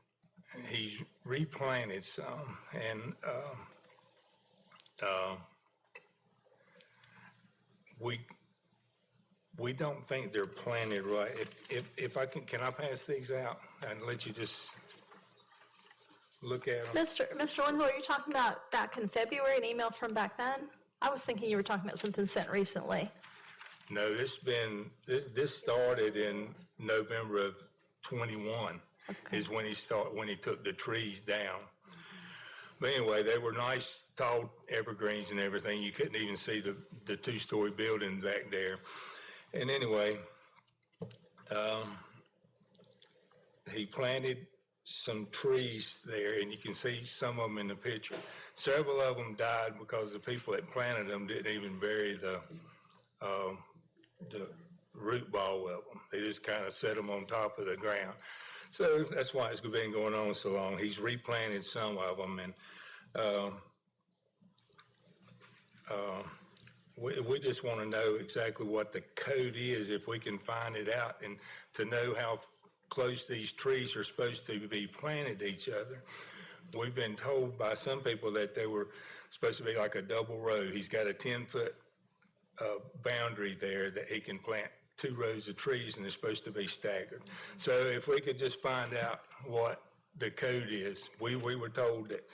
he's replanted some. And we don't think they're planted right. If I can I pass these out and let you just look at them? Mr. Linville, are you talking about back in February, an email from back then? I was thinking you were talking about something sent recently. No, this started in November of 21 is when he took the trees down. But anyway, they were nice, tall evergreens and everything. You couldn't even see the 2-story building back there. And anyway, he planted some trees there, and you can see some of them in the picture. Several of them died because the people that planted them didn't even bury the root ball of them. They just kind of set them on top of the ground. So that's why it's been going on so long. He's replanted some of them, and we just want to know exactly what the code is, if we can find it out, and to know how close these trees are supposed to be planted to each other. We've been told by some people that they were supposed to be like a double row. He's got a 10-foot boundary there that he can plant 2 rows of trees, and they're supposed to be staggered. So if we could just find out what the code is. We were told that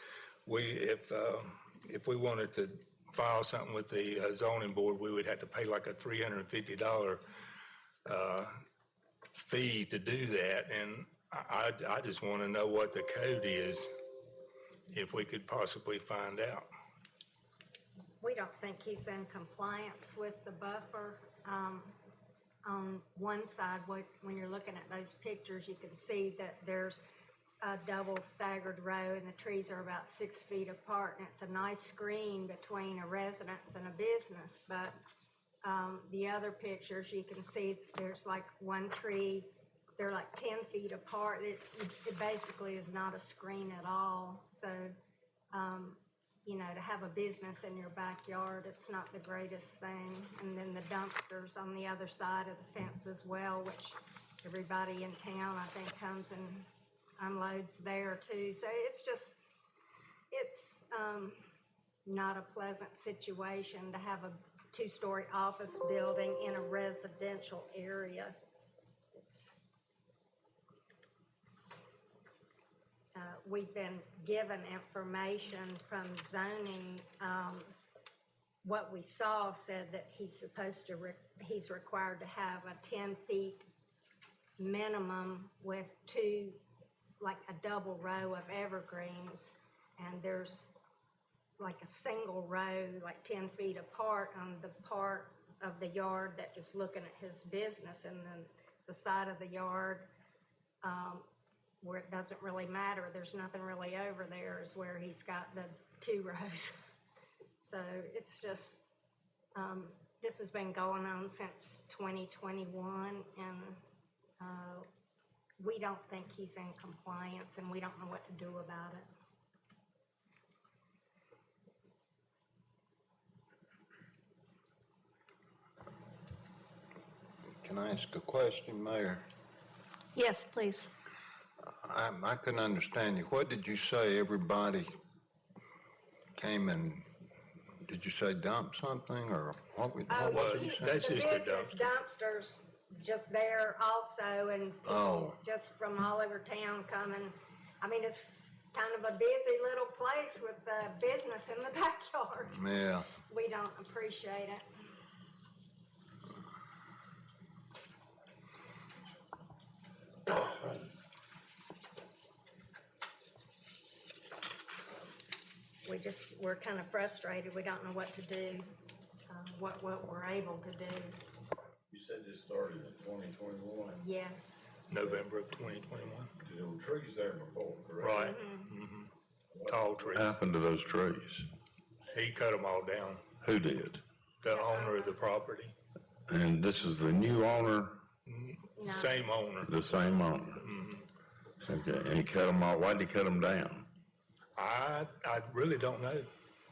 if we wanted to file something with the zoning board, we would have to pay like a $350 fee to do that, and I just want to know what the code is, if we could possibly find out. We don't think he's in compliance with the buffer. On one side, when you're looking at those pictures, you can see that there's a double staggered row, and the trees are about 6 feet apart, and it's a nice screen between a residence and a business. But the other pictures, you can see there's like one tree, they're like 10 feet apart. It basically is not a screen at all. So, to have a business in your backyard, it's not the greatest thing. And then the dumpsters on the other side of the fence as well, which everybody in town, I think, comes and unloads there too. So it's not a pleasant situation to have a 2-story office building in a residential area. we've been given information from zoning. What we saw said that he's supposed to, he's required to have a 10 feet minimum with two, like a double row of evergreens. And there's like a single row, like 10 feet apart on the part of the yard that is looking at his business. And then the side of the yard, where it doesn't really matter, there's nothing really over there, is where he's got the two rows. So it's just, this has been going on since 2021, and we don't think he's in compliance, and we don't know what to do about it. Can I ask a question, Mayor? Yes, please. I couldn't understand you. What did you say? Everybody came and, did you say dump something, or what was you saying? That's just a The business dumpsters just there also, and people just from all over town coming. I mean, it's kind of a busy little place with the business in the backyard. Yeah. We don't appreciate it. We're kind of frustrated. We don't know what to do, what we're able to do. You said this started in 2021. Yes. November of 2021. There were trees there before, correct? Right. Tall trees. What happened to those trees? He cut them all down, Who did? the owner of the property. And this is the new owner, No. Same owner. the same owner? Okay, and he cut them all, why'd he cut them down? I really don't know.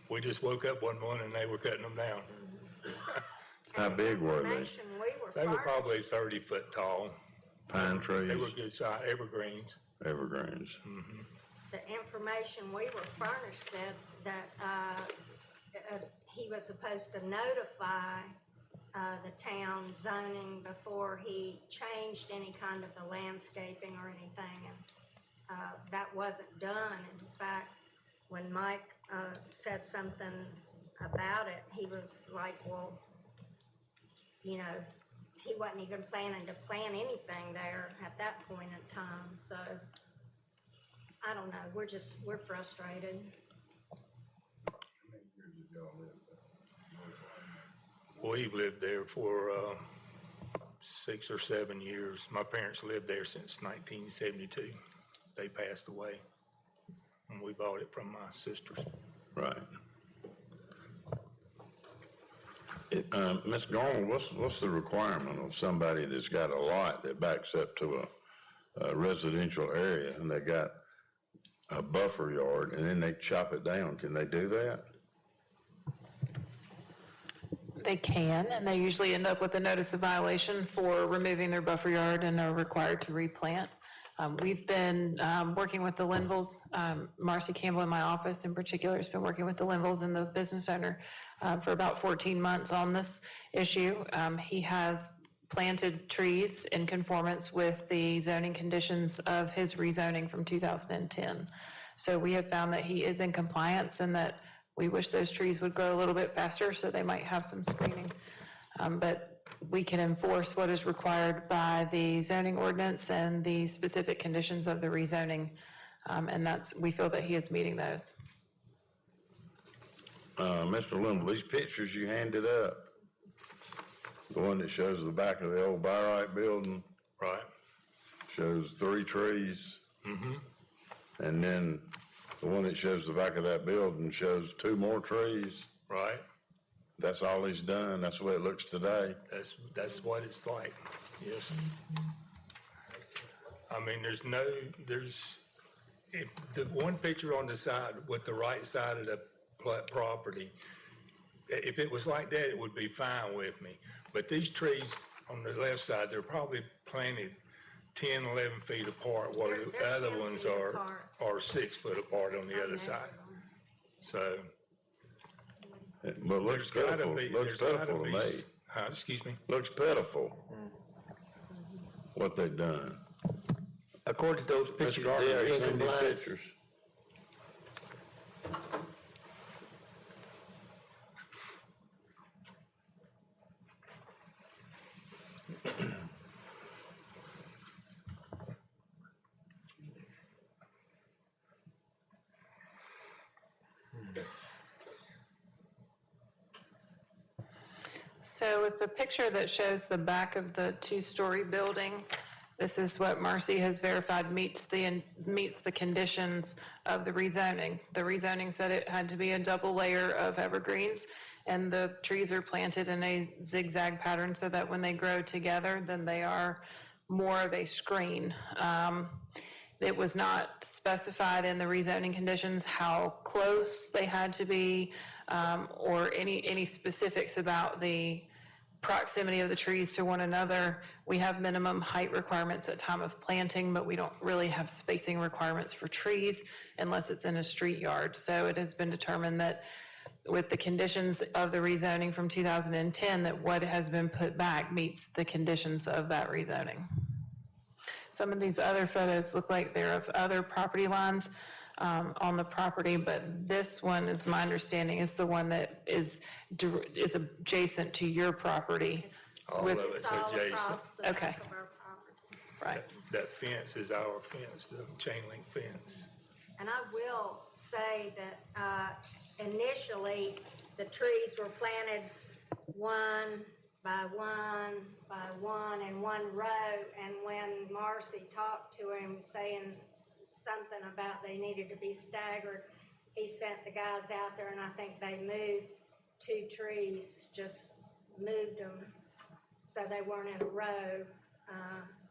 We just woke up one morning and they were cutting them down. How big were they? Information we were They were furnished- probably 30 foot tall. Pine trees? They were good size, evergreens. Evergreens? The information we were furnished said that he was supposed to notify the town zoning before he changed any kind of the landscaping or anything, and that wasn't done. In fact, when Mike said something about it, he was like, well, you know, he wasn't even planning to plant anything there at that point in time. So I don't know, we're frustrated. We've lived there for 6 or 7 years. My parents lived there since 1972. They passed away, and we bought it from my sisters. Right. Ms. Gorman, what's the requirement of somebody that's got a lot that backs up to a residential area, and they got a buffer yard, and then they chop it down? Can they do that? They can, and they usually end up with a notice of violation for removing their buffer yard and are required to replant. We've been working with the Linvilles. Marcy Campbell in my office in particular has been working with the Linvilles and the business owner for about 14 months on this issue. He has planted trees in conformance with the zoning conditions of his rezoning from 2010. So we have found that he is in compliance, and that we wish those trees would grow a little bit faster so they might have some screening. But we can enforce what is required by the zoning ordinance and the specific conditions of the rezoning. And we feel that he is meeting those. Mr. Linville, these pictures you handed up, the one that shows the back of the old Byright building. Right. Shows 3 trees. And then the one that shows the back of that building shows 2 more trees. Right. That's all he's done. That's the way it looks today. That's what it's like, yes. I mean, if the one picture on the side with the right side of the property, if it was like that, it would be fine with me. But these trees on the left side, they're probably planted 10, 11 feet apart, while They're the other 10 ones feet are apart. 6 foot apart on the other side. So But it looks there's gotta pitiful. be, Looks there's gotta pitiful to be, me. excuse me? Looks pitiful, what they've done. According to those Mr. pictures, Gardner, they are you in seen these compliance. pictures? So with the picture that shows the back of the two-story building, this is what Marcy has verified meets the conditions of the rezoning. The rezoning said it had to be a double layer of evergreens, and the trees are planted in a zigzag pattern so that when they grow together, then they are more of a screen. It was not specified in the rezoning conditions how close they had to be, or any specifics about the proximity of the trees to one another. We have minimum height requirements at time of planting, but we don't really have spacing requirements for trees unless it's in a street yard. So it has been determined that with the conditions of the rezoning from 2010, that what has been put back meets the conditions of that rezoning. Some of these other photos look like they're of other property lines on the property, but this one, is my understanding, is the one that is adjacent to your property. All with- of It's it's all adjacent. across the Okay. back of our property. Right. That fence is our fence, the chain link fence. And I will say that initially, the trees were planted one by one by one in one row. And when Marcy talked to him saying something about they needed to be staggered, he sent the guys out there, and I think they moved 2 trees, just moved them so they weren't in a row,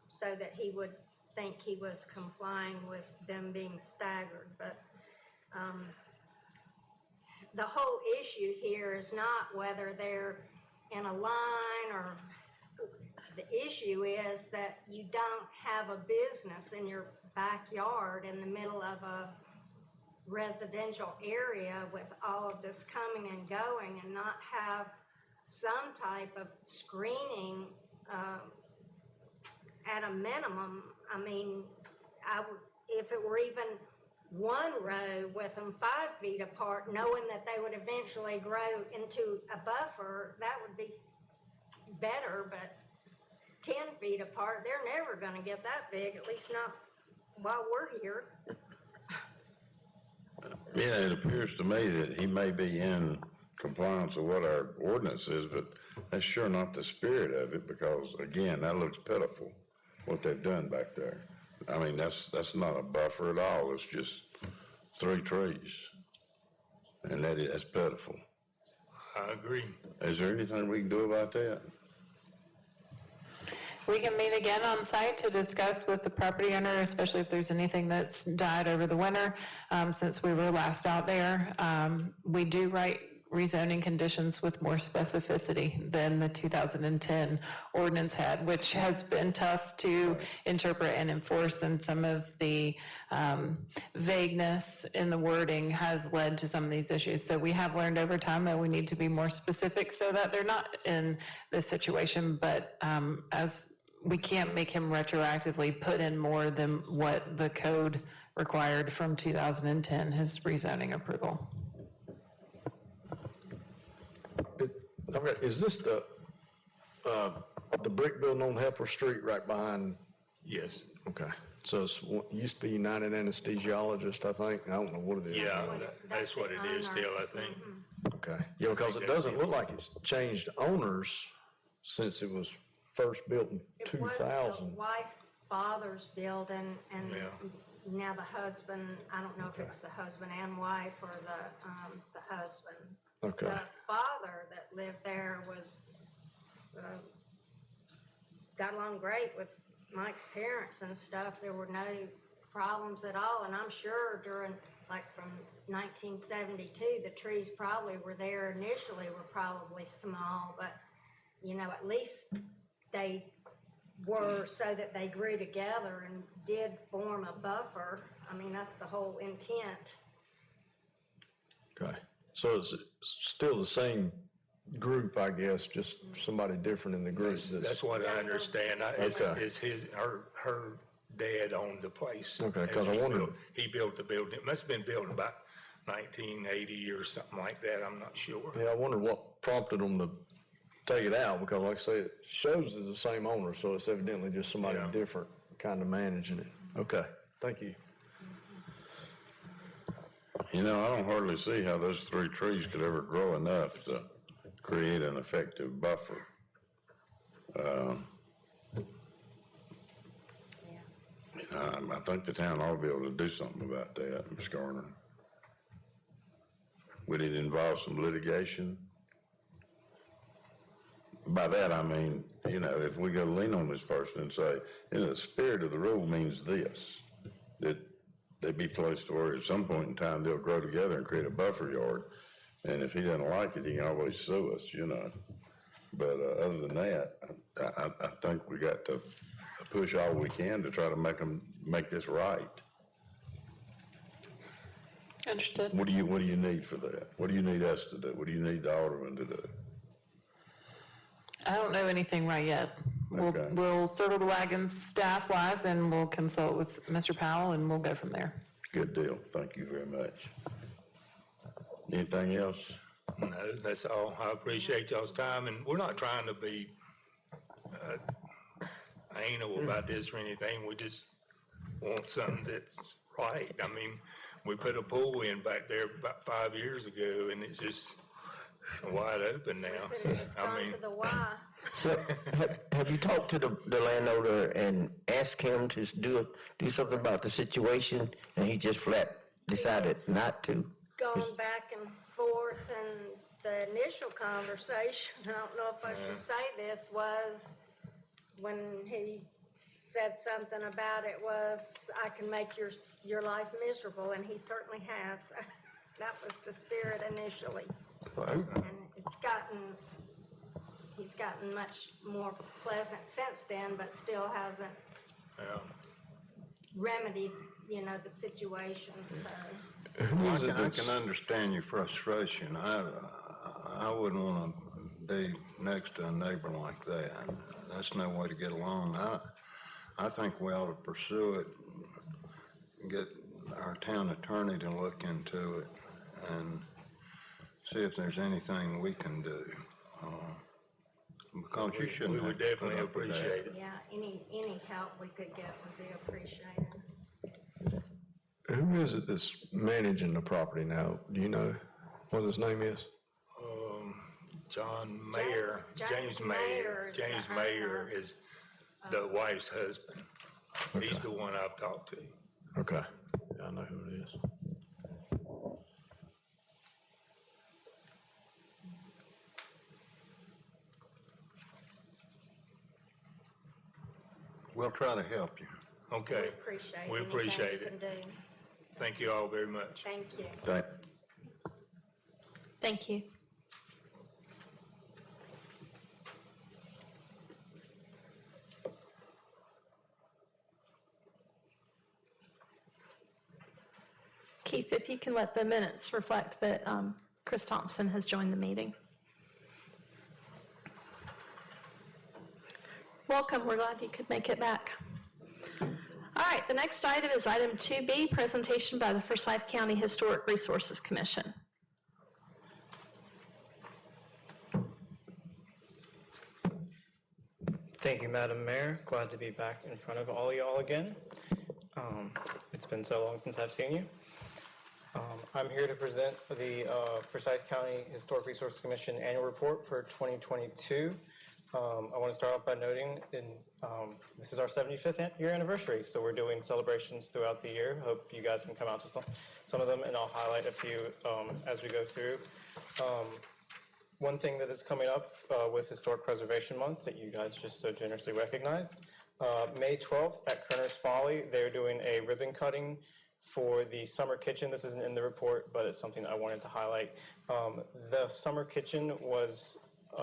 so that he would think he was complying with them being staggered. But the whole issue here is not whether they're in a line, or the issue is that you don't have a business in your backyard in the middle of a residential area with all of this coming and going, and not have some type of screening at a minimum. I mean, if it were even one row with them 5 feet apart, knowing that they would eventually grow into a buffer, that would be better. But 10 feet apart, they're never going to get that big, at least not while we're here. Yeah, it appears to me that he may be in compliance with what our ordinance is, but that's sure not the spirit of it, because again, that looks pitiful, what they've done back there. I mean, that's not a buffer at all, it's just 3 trees. And that's pitiful. I agree. Is there anything we can do about that? We can meet again on site to discuss with the property owner, especially if there's anything that's died over the winter, since we were last out there. We do write rezoning conditions with more specificity than the 2010 ordinance had, which has been tough to interpret and enforce, and some of the vagueness in the wording has led to some of these issues. So we have learned over time that we need to be more specific so that they're not in this situation, but as we can't make him retroactively put in more than what the code required from 2010, his rezoning approval. Okay, is this the brick building on Helper Street right behind? Yes. Okay, so it used to be United Anesthesiologist, I think. I don't know what it is. Yeah, that's what it is still, I think. Okay, yeah, because it doesn't look like it's changed owners since it was first built in It was 2000. the wife's father's building, and Yeah. now the husband, I don't know if it's the husband and wife or the husband. Okay. The father that lived there was, got along great with Mike's parents and stuff. There were no problems at all, and I'm sure during, like from 1972, the trees probably were there initially, were probably small, but, you know, at least they were so that they grew together and did form a buffer. I mean, that's the whole intent. Okay, so it's still the same group, I guess, just somebody different in the group. That's what I understand. Okay. It's her Dad owned the place. Okay, 'cause And I wondered- he built the building. It must have been built in about 1980 or something like that. I'm not sure. Yeah, I wondered what prompted them to take it out, because like I say, it shows it's the same owner, so it's evidently just somebody Yeah. different kind of managing it. Okay, thank you. You know, I don't hardly see how those 3 trees could ever grow enough to create an effective buffer. I think the town ought to be able to do something about that, Ms. Garner. Would it involve some litigation? By that, I mean, you know, if we go lean on this person and say, you know, the spirit of the rule means this, that they be placed to where at some point in time they'll grow together and create a buffer yard. And if he doesn't like it, he can always sue us, you know. But other than that, I think we got to push all we can to try to make this right. Understood. What do you need for that? What do you need us to do? What do you need the alderman to do? I don't know anything right yet. Okay. We'll circle the wagons staff-wise, and we'll consult with Mr. Powell, and we'll go from there. Good deal. Thank you very much. Anything else? No, that's all. I appreciate y'all's time, and we're not trying to be anal about this or anything. We just want something that's right. I mean, we put a pool in back there about 5 years ago, and it's just wide open now. So, It's I gone mean, to the Y. So, have you talked to the landowner and asked him to do something about the situation, and he just flat decided not to? Going back and forth, and the initial conversation, I don't know if I should say this, was when he said something about it was, I can make your life miserable, and he certainly has. That was the spirit initially. And he's gotten much more pleasant since then, but still hasn't yeah. remedied, the situation, so. I can understand your frustration. I wouldn't want to be next to a neighbor like that. That's no way to get along. I think we ought to pursue it, get our town attorney to look into it and see if there's anything we can do. Because you shouldn't We have would to put definitely up with that. appreciate it. Yeah, any help we could get would be appreciated. Who is it that's managing the property now? Do you know what his name is? John Mayer, James James Mayer Mayer, is James the Mayer owner. is the wife's husband. He's the one I've talked to. Okay, yeah, I know who it is. We'll try to help you. Okay. We We appreciate appreciate anything you it. can do. Thank you all very much. Thank you. Thank you. Keith, if you can let the minutes reflect that Chris Thompson has joined the meeting. Welcome, we're glad you could make it back. All right, the next item is item 2B, presentation by the Forsyth County Historic Resources Commission. Thank you, Madam Mayor. Glad to be back in front of all y'all again. It's been so long since I've seen you. I'm here to present the Forsyth County Historic Resource Commission Annual Report for 2022. I want to start off by noting this is our 75th year anniversary, so we're doing celebrations throughout the year. Hope you guys can come out to some of them, and I'll highlight a few as we go through. One thing that is coming up with Historic Preservation Month that you guys just so generously recognized, May 12th at Kerner's Folly, they're doing a ribbon cutting for the summer kitchen. This isn't in the report, but it's something I wanted to highlight. The summer kitchen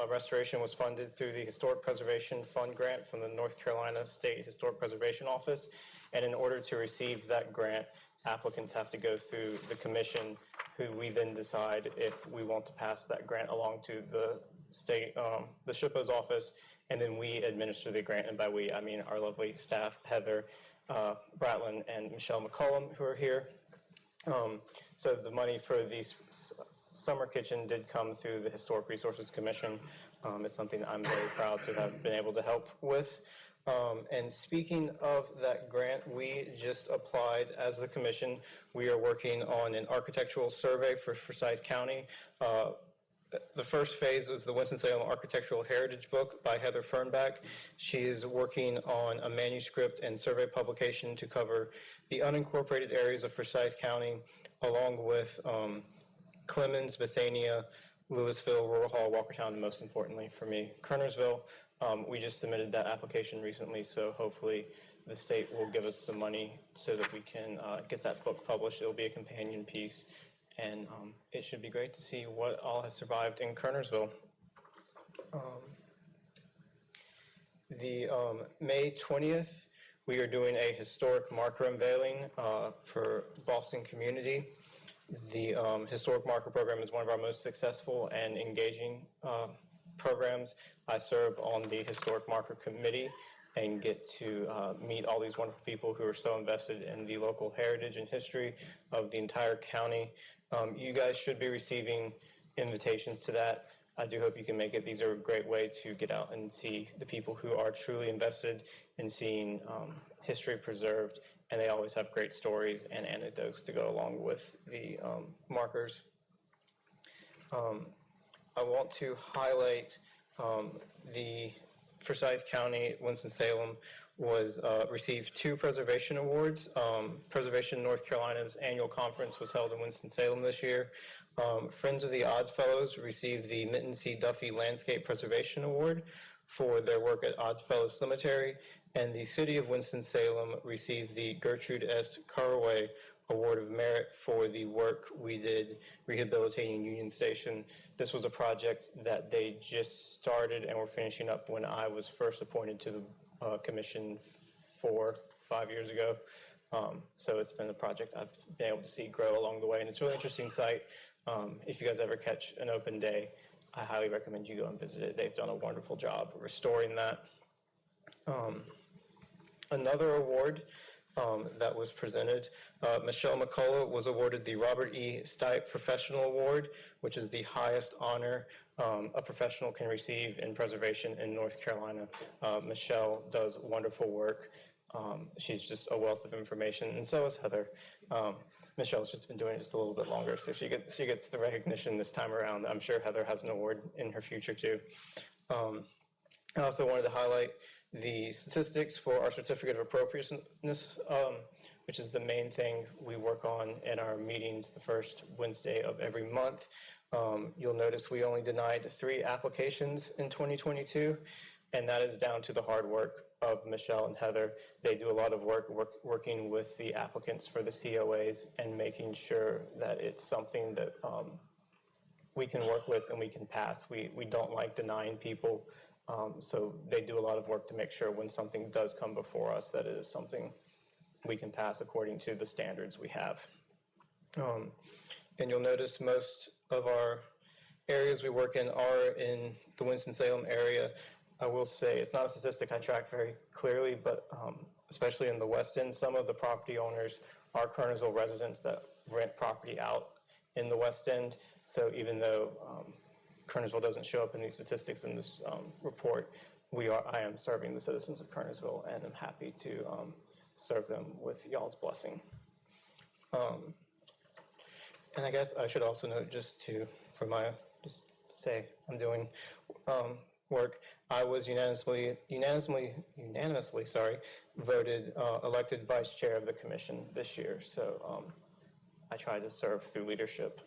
restoration was funded through the Historic Preservation Fund grant from the North Carolina State Historic Preservation Office. And in order to receive that grant, applicants have to go through the commission, who we then decide if we want to pass that grant along to the state, the SHPO's office, and then we administer the grant. And by we, I mean our lovely staff, Heather Bratlin and Michelle McCollum, who are here. So the money for the summer kitchen did come through the Historic Resources Commission. It's something I'm very proud to have been able to help with. And speaking of that grant, we just applied as the commission. We are working on an architectural survey for Forsyth County. The first phase was the Winston-Salem Architectural Heritage Book by Heather Fernback. She is working on a manuscript and survey publication to cover the unincorporated areas of Forsyth County, along with Clemens, Bethania, Louisville, Rural Hall, Walkertown, and most importantly for me, Kernersville. We just submitted that application recently, so hopefully the state will give us the money so that we can get that book published. It will be a companion piece, and it should be great to see what all has survived in Kernersville. The May 20th, we are doing a historic marker unveiling for Boston community. The Historic Marker Program is one of our most successful and engaging programs. I serve on the Historic Marker Committee and get to meet all these wonderful people who are so invested in the local heritage and history of the entire county. You guys should be receiving invitations to that. I do hope you can make it. These are a great way to get out and see the people who are truly invested in seeing history preserved, and they always have great stories and anecdotes to go along with the markers. I want to highlight the Forsyth County, Winston-Salem received 2 preservation awards. Preservation North Carolina's annual conference was held in Winston-Salem this year. Friends of the Oddfellows received the Mitten C. Duffy Landscape Preservation Award for their work at Oddfellows Cemetery, and the City of Winston-Salem received the Gertrude S. Carraway Award of Merit for the work we did rehabilitating Union Station. This was a project that they just started and were finishing up when I was first appointed to the commission 4 or 5 years ago. So it's been a project I've been able to see grow along the way, and it's a really interesting site. If you guys ever catch an open day, I highly recommend you go and visit it. They've done a wonderful job restoring that. Another award that was presented, Michelle McCullough was awarded the Robert E. Stipe Professional Award, which is the highest honor a professional can receive in preservation in North Carolina. Michelle does wonderful work. She's just a wealth of information, and so is Heather. Michelle's just been doing it just a little bit longer, so she gets the recognition this time around. I'm sure Heather has an award in her future too. I also wanted to highlight the statistics for our certificate of appropriateness, which is the main thing we work on in our meetings the first Wednesday of every month. You'll notice we only denied 3 applications in 2022, and that is down to the hard work of Michelle and Heather. They do a lot of work working with the applicants for the COAs and making sure that it's something that we can work with and we can pass. We don't like denying people, so they do a lot of work to make sure when something does come before us that it is something we can pass according to the standards we have. And you'll notice most of our areas we work in are in the Winston-Salem area. I will say it's not a statistic I track very clearly, but especially in the West End, some of the property owners are Kernersville residents that rent property out in the West End. So even though Kernersville doesn't show up in these statistics in this report, I am serving the citizens of Kernersville, and I'm happy to serve them with y'all's blessing. And I guess I should also note, just to say I'm doing work. I was unanimously voted elected vice chair of the commission this year. So I try to serve through leadership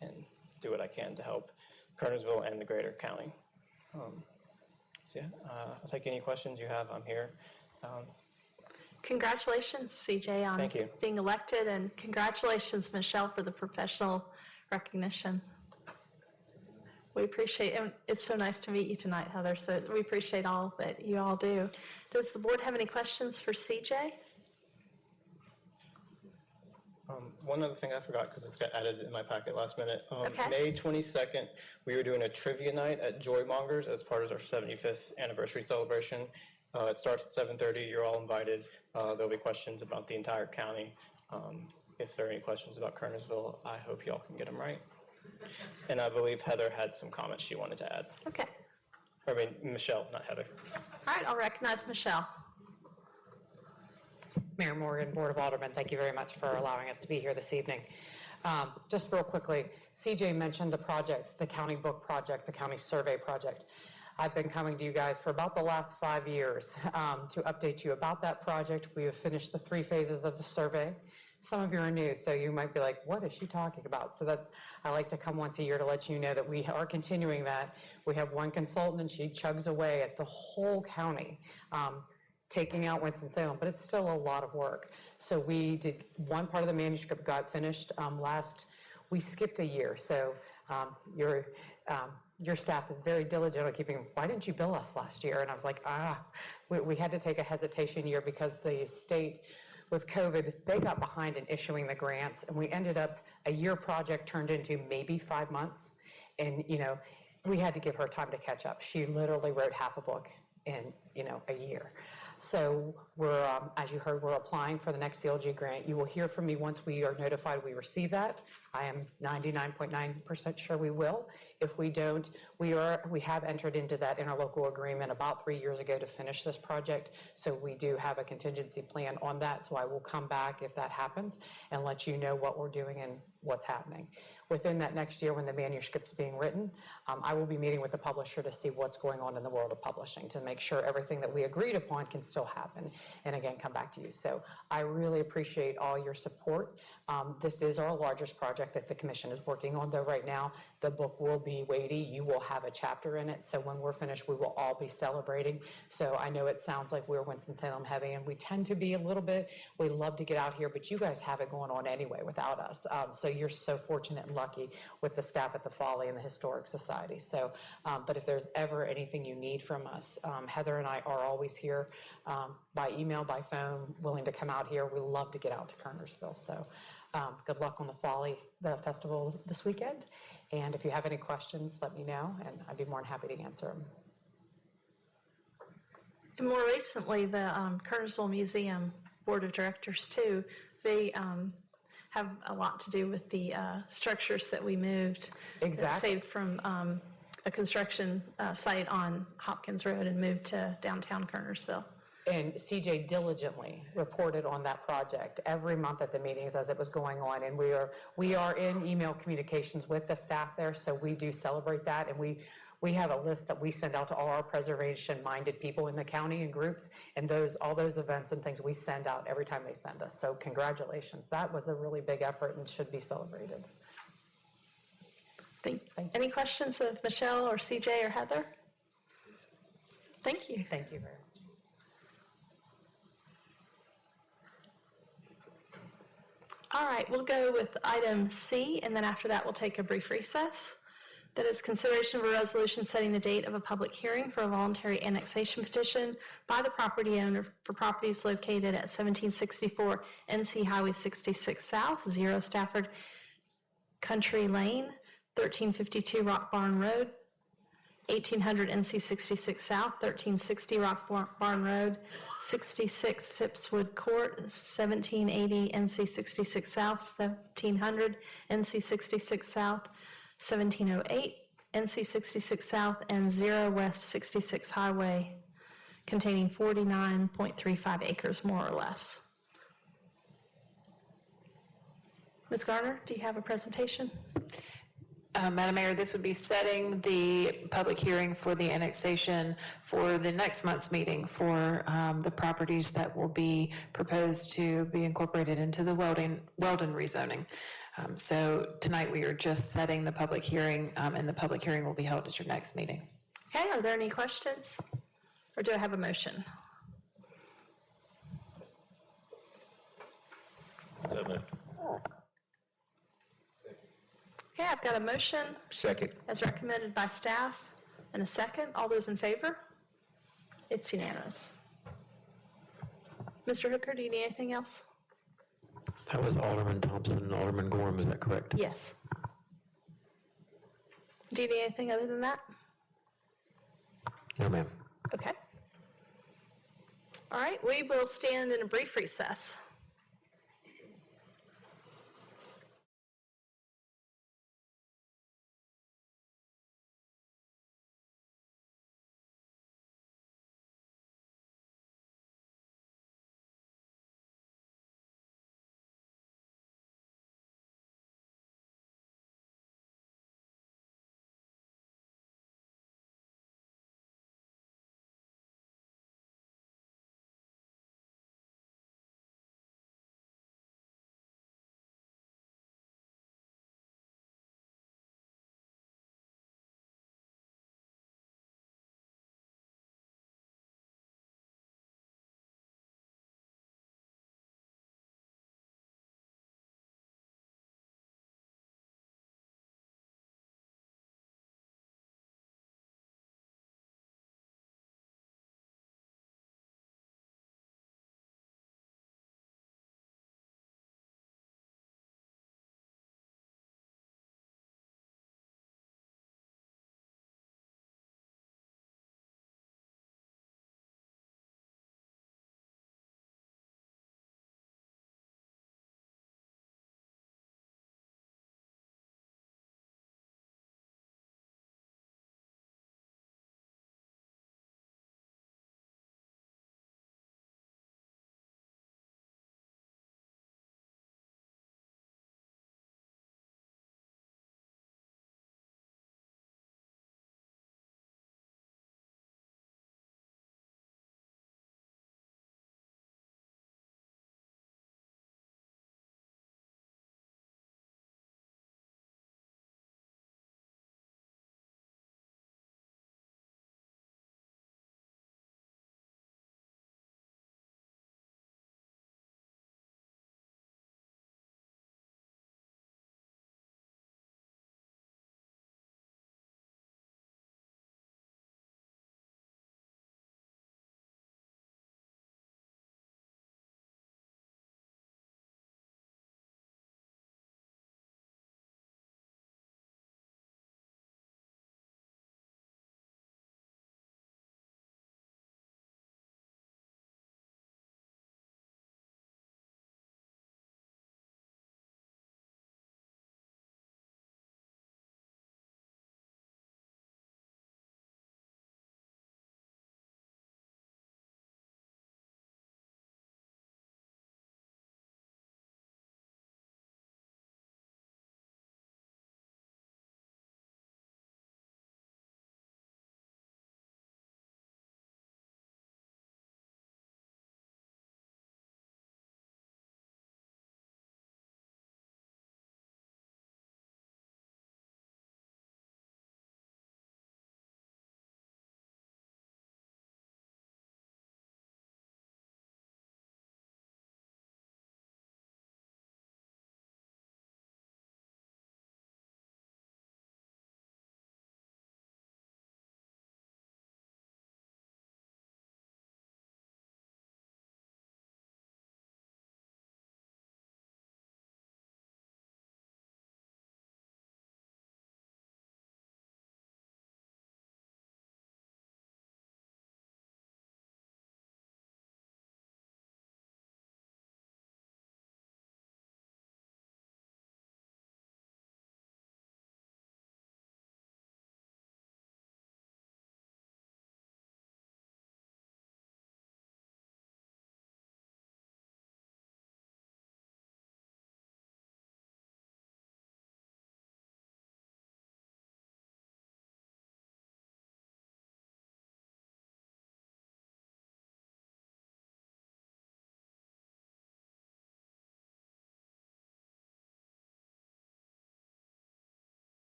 and do what I can to help Kernersville and the greater county. So yeah, I'll take any questions you have. I'm here. Congratulations, CJ, on Thank you. being elected, and congratulations, Michelle, for the professional recognition. We appreciate, and it's so nice to meet you tonight, Heather, so we appreciate all that you all do. Does the board have any questions for CJ? One other thing I forgot, because it's got added in my packet last minute. Okay. May 22nd, we were doing a trivia night at Joy Mongers as part of our 75th anniversary celebration. It starts at 7:30. You're all invited. There'll be questions about the entire county. If there are any questions about Kernersville, I hope y'all can get them right. And I believe Heather had some comments she wanted to add. Okay. I mean, Michelle, not Heather. All right, I'll recognize Michelle. Mayor Morgan, Board of Aldermen, thank you very much for allowing us to be here this evening. Just real quickly, CJ mentioned the project, the county book project, the county survey project. I've been coming to you guys for about the last 5 years to update you about that project. We have finished the 3 phases of the survey. Some of you are new, so you might be like, what is she talking about? So I like to come once a year to let you know that we are continuing that. We have one consultant and she chugs away at the whole county, taking out Winston-Salem, but it's still a lot of work. So we did, one part of the manuscript got finished we skipped a year. So your staff is very diligent on keeping, why didn't you bill us last year? And I was like, we had to take a hesitation year because the state, with COVID, they got behind in issuing the grants, and we ended up, a year project turned into maybe 5 months. And, we had to give her time to catch up. She literally wrote half a book in, a year. So we're, as you heard, we're applying for the next CLG grant. You will hear from me once we are notified we receive that. I am 99.9% sure we will. If we don't, we have entered into that interlocal agreement about 3 years ago to finish this project. So we do have a contingency plan on that. So I will come back if that happens and let you know what we're doing and what's happening. Within that next year, when the manuscript's being written, I will be meeting with the publisher to see what's going on in the world of publishing to make sure everything that we agreed upon can still happen. And again, come back to you. So I really appreciate all your support. This is our largest project that the commission is working on, though right now the book will be weighty. You will have a chapter in it. So when we're finished, we will all be celebrating. So I know it sounds like we're Winston-Salem heavy, and we tend to be a little bit. We love to get out here, but you guys have it going on anyway without us. So you're so fortunate and lucky with the staff at the Folly and the Historic Society. So, but if there's ever anything you need from us, Heather and I are always here by email, by phone, willing to come out here. We love to get out to Kernersville. So good luck on the Folly, the festival this weekend. And if you have any questions, let me know, and I'd be more than happy to answer them. And more recently, the Kernersville Museum Board of Directors, too, they have a lot to do with the structures that we moved. Exactly. Saved from a construction site on Hopkins Road and moved to downtown Kernersville. And CJ diligently reported on that project every month at the meetings as it was going on. And we are in email communications with the staff there, so we do celebrate that. And we have a list that we send out to all our preservation-minded people in the county and groups, and all those events and things we send out every time they send us. So congratulations. That was a really big effort and should be celebrated. Thank you. Any questions of Michelle or CJ or Heather? Thank you. Thank you very much. All right, we'll go with item C, and then after that, we'll take a brief recess. That is consideration of a resolution setting the date of a public hearing for a voluntary annexation petition by the property owner for properties located at 1764 NC Highway 66 South, 0 Stafford Country Lane, 1352 Rock Barn Road, 1800 NC 66 South, 1360 Rock Barn Road, 66 Phippswood Court, 1780 NC 66 South, 1700 NC 66 South, 1708 NC 66 South, and 0 West 66 Highway, containing 49.35 acres, more or less. Ms. Garner, do you have a presentation? Madam Mayor, this would be setting the public hearing for the annexation for the next month's meeting for the properties that will be proposed to be incorporated into the Weldon rezoning. So tonight we are just setting the public hearing, and the public hearing will be held at your next meeting. Okay, are there any questions? Or do I have a motion? So moved. Okay, I've got a motion Second. as recommended by staff and a second. All those in favor? It's unanimous. Mr. Hooker, do you need anything else? That was Alderman Thompson and Alderman Gorham, is that correct? Yes. Do you need anything other than that? No, ma'am. Okay. All right, we will stand in a brief recess.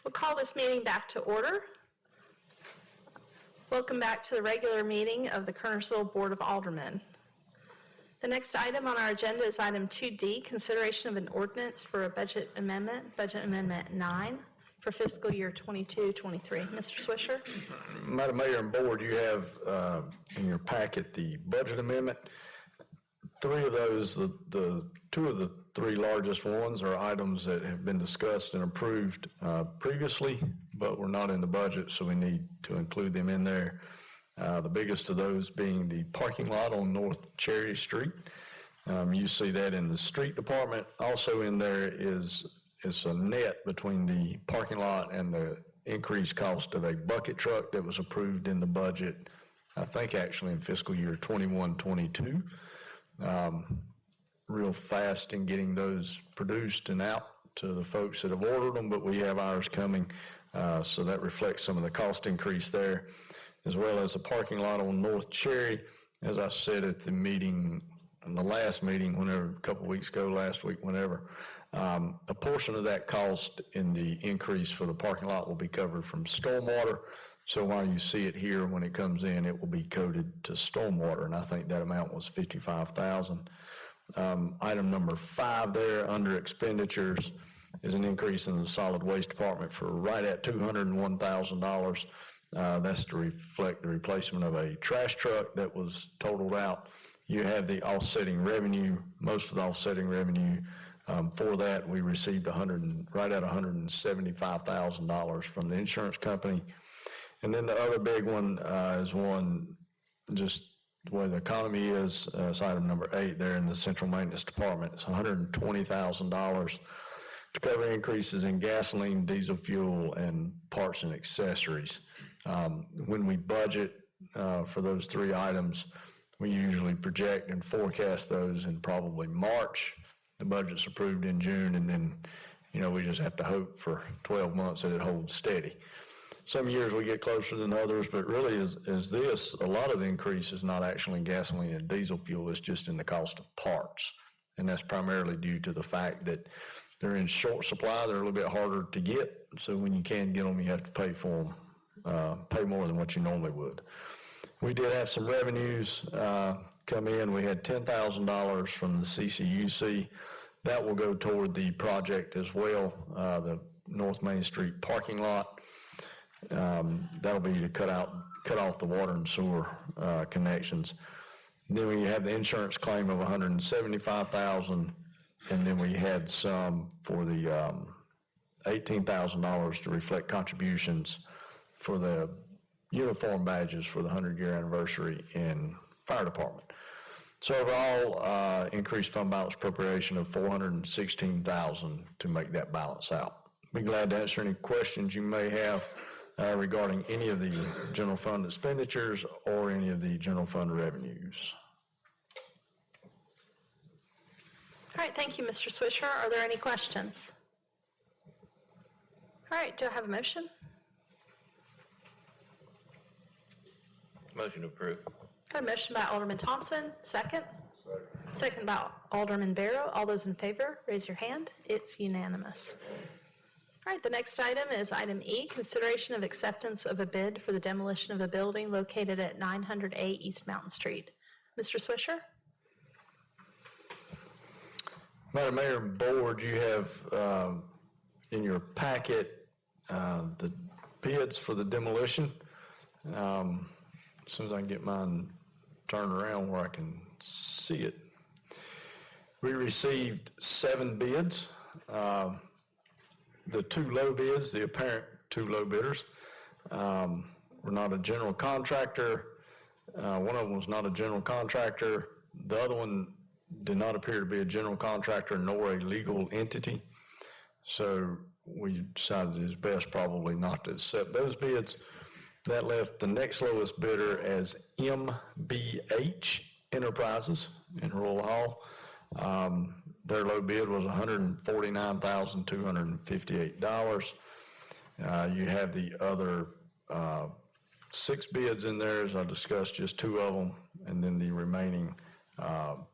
We'll call this meeting back to order. Welcome back to the regular meeting of the Kernersville Board of Aldermen. The next item on our agenda is item 2D, consideration of an ordinance for a budget Amendment 9 for fiscal year 22-23. Mr. Swisher? Madam Mayor and Board, you have in your packet the budget amendment. Three of those, the two of the three largest ones are items that have been discussed and approved previously, but were not in the budget, so we need to include them in there. The biggest of those being the parking lot on North Cherry Street. You see that in the street department. Also in there is a net between the parking lot and the increased cost of a bucket truck that was approved in the budget, I think actually in fiscal year 21-22. Real fast in getting those produced and out to the folks that have ordered them, but we have ours coming, so that reflects some of the cost increase there, as well as the parking lot on North Cherry. As I said at the meeting, in the last meeting, whenever, a couple weeks ago, last week, whenever, a portion of that cost in the increase for the parking lot will be covered from stormwater. So while you see it here, when it comes in, it will be coded to stormwater, and I think that amount was $55,000. Item number 5 there under expenditures is an increase in the solid waste department for right at $201,000. That's to reflect the replacement of a trash truck that was totaled out. You have the offsetting revenue, most of the offsetting revenue. For that, we received right at $175,000 from the insurance company. And then the other big one is one just the way the economy is. It's item number 8 there in the central maintenance department. It's $120,000 to cover increases in gasoline, diesel fuel, and parts and accessories. When we budget for those 3 items, we usually project and forecast those in probably March. The budget's approved in June, and then, we just have to hope for 12 months that it holds steady. Some years we get closer than others, but really a lot of the increase is not actually in gasoline and diesel fuel, it's just in the cost of parts. And that's primarily due to the fact that they're in short supply, they're a little bit harder to get, so when you can get them, you have to pay for them, pay more than what you normally would. We did have some revenues come in. We had $10,000 from the CCUC. That will go toward the project as well, the North Main Street parking lot. That'll be to cut off the water and sewer connections. Then we have the insurance claim of $175,000, and then we had some for the $18,000 to reflect contributions for the uniform badges for the 100-year anniversary in fire department. So overall, increased fund balance appropriation of $416,000 to make that balance out. Be glad to answer any questions you may have regarding any of the general fund expenditures or any of the general fund revenues. All right, thank you, Mr. Swisher. Are there any questions? All right, do I have a motion? Motion to approve. A motion by Alderman Thompson, second. Second by Alderman Barrow. All those in favor, raise your hand. It's unanimous. All right, the next item is item E, consideration of acceptance of a bid for the demolition of a building located at 900A East Mountain Street. Mr. Swisher? Madam Mayor and Board, you have in your packet the bids for the demolition. As soon as I can get mine turned around where I can see it. We received 7 bids. The 2 low bids, the apparent 2 low bidders, were not a general contractor. One of them was not a general contractor. The other one did not appear to be a general contractor nor a legal entity. So we decided it is best probably not to accept those bids. That left the next lowest bidder as MBH Enterprises in Rural Hall. Their low bid was $149,258. You have the other 6 bids in there, as I discussed, just 2 of them, and then the remaining 4.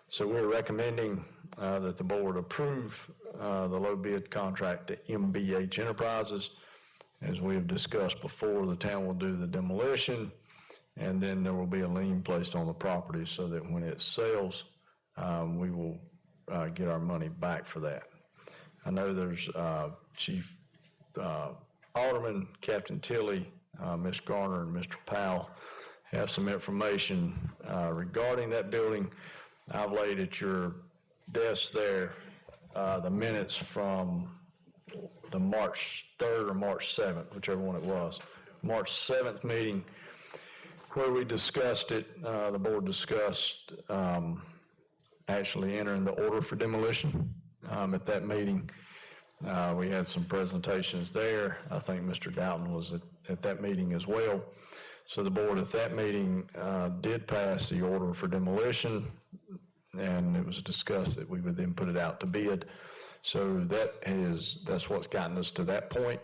So we're recommending that the board approve the low bid contract to MBH Enterprises. As we have discussed before, the town will do the demolition, and then there will be a lien placed on the property so that when it sells, we will get our money back for that. I know there's Chief Alderman, Captain Tilley, Ms. Garner, and Mr. Powell have some information regarding that building. I've laid at your desk there the minutes from the March 3rd or March 7th, whichever one it was, March 7th meeting, where we discussed it. The board discussed actually entering the order for demolition at that meeting. We had some presentations there. I think Mr. Doughton was at that meeting as well. So the board at that meeting did pass the order for demolition, and it was discussed that we would then put it out to bid. So that's what's gotten us to that point.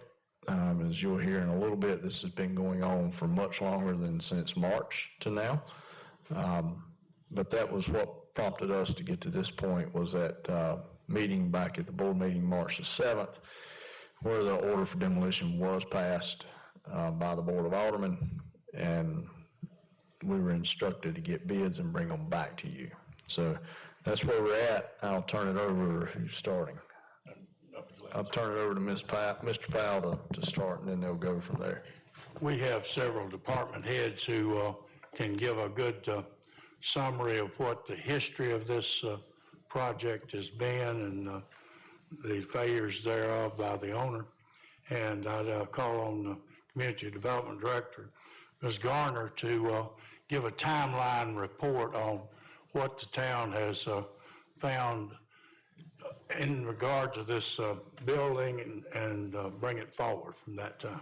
As you'll hear in a little bit, this has been going on for much longer than since March to now. But that was what prompted us to get to this point, was that meeting back at the board meeting March the 7th, where the order for demolition was passed by the Board of Aldermen, and we were instructed to get bids and bring them back to you. So that's where we're at. I'll turn it over. Who's starting? I'll turn it over to Mr. Powell to start, and then they'll go from there. We have several department heads who can give a good summary of what the history of this project has been and the failures thereof by the owner. And I'd call on the Community Development Director, Ms. Garner, to give a timeline report on what the town has found in regard to this building and bring it forward from that time.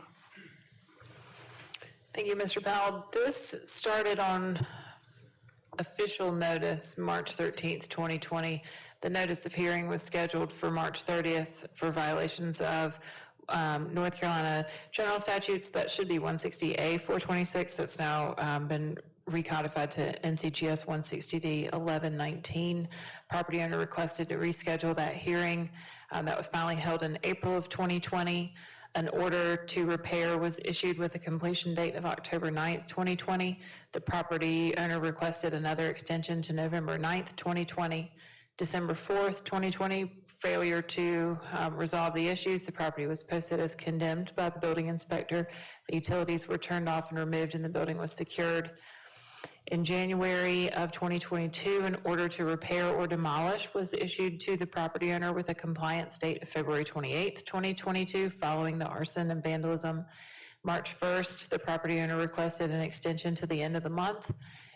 Thank you, Mr. Powell. This started on official notice March 13th, 2020. The notice of hearing was scheduled for March 30th for violations of North Carolina general statutes. That should be 160A 426. That's now been recodified to NCGS 160D 1119. Property owner requested to reschedule that hearing. That was finally held in April of 2020. An order to repair was issued with a completion date of October 9th, 2020. The property owner requested another extension to November 9th, 2020. December 4th, 2020, failure to resolve the issues. The property was posted as condemned by the building inspector. The utilities were turned off and removed, and the building was secured. In January of 2022, an order to repair or demolish was issued to the property owner with a compliance date of February 28th, 2022, following the arson and vandalism. March 1st, the property owner requested an extension to the end of the month.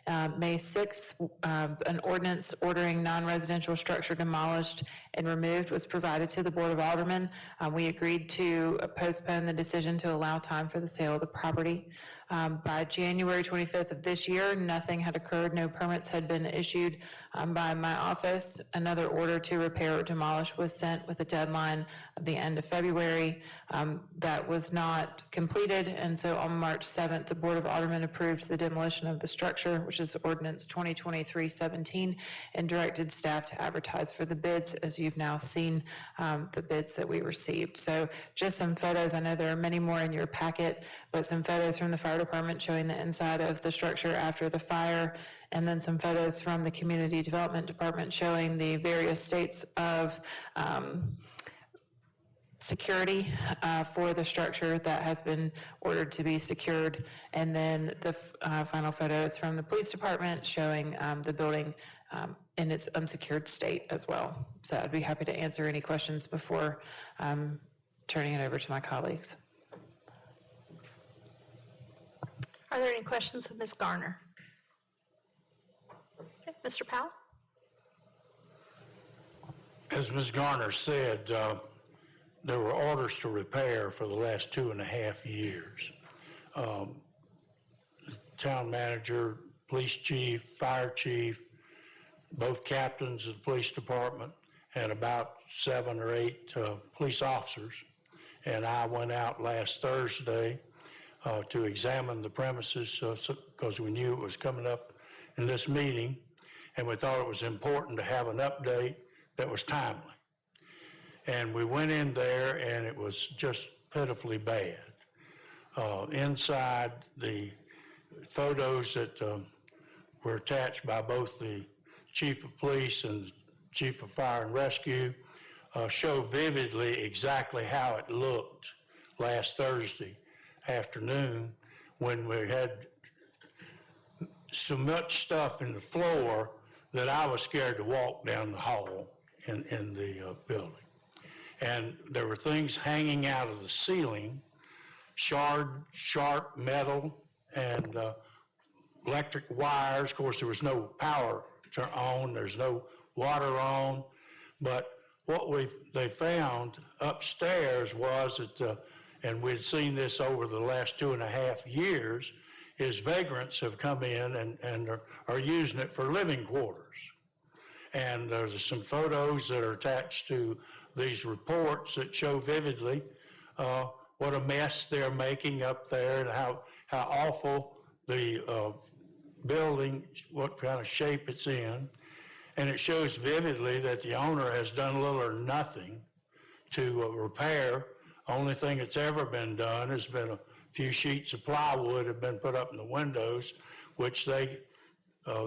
May 6th, an ordinance ordering non-residential structure demolished and removed was provided to the Board of Aldermen. We agreed to postpone the decision to allow time for the sale of the property. By January 25th of this year, nothing had occurred. No permits had been issued by my office. Another order to repair or demolish was sent with a deadline of the end of February. That was not completed, and so on March 7th, the Board of Aldermen approved the demolition of the structure, which is Ordinance 2023-17, and directed staff to advertise for the bids, as you've now seen the bids that we received. So just some photos. I know there are many more in your packet, but some photos from the fire department showing the inside of the structure after the fire, and then some photos from the Community Development Department showing the various states of security for the structure that has been ordered to be secured. And then the final photos from the police department showing the building in its unsecured state as well. So I'd be happy to answer any questions before turning it over to my colleagues. Are there any questions of Ms. Garner? Okay, Mr. Powell? As Ms. Garner said, there were orders to repair for the last 2.5 years. The town manager, police chief, fire chief, both captains of the police department, and about 7 or 8 police officers. And I went out last Thursday to examine the premises because we knew it was coming up in this meeting. and we thought it was important to have an update that was timely. And we went in there, and it was just pitifully bad. Inside, the photos that were attached by both the chief of police and chief of fire and rescue show vividly exactly how it looked last Thursday afternoon when we had so much stuff in the floor that I was scared to walk down the hall in the building. And there were things hanging out of the ceiling, sharp metal, and electric wires. Of course, there was no power on, there's no water on, but what they found upstairs was that, and we'd seen this over the last 2.5 years, is vagrants have come in and are using it for living quarters. And there's some photos that are attached to these reports that show vividly what a mess they're making up there and how awful the building, what kind of shape it's in. And it shows vividly that the owner has done little or nothing to repair. Only thing that's ever been done has been a few sheets of plywood have been put up in the windows, which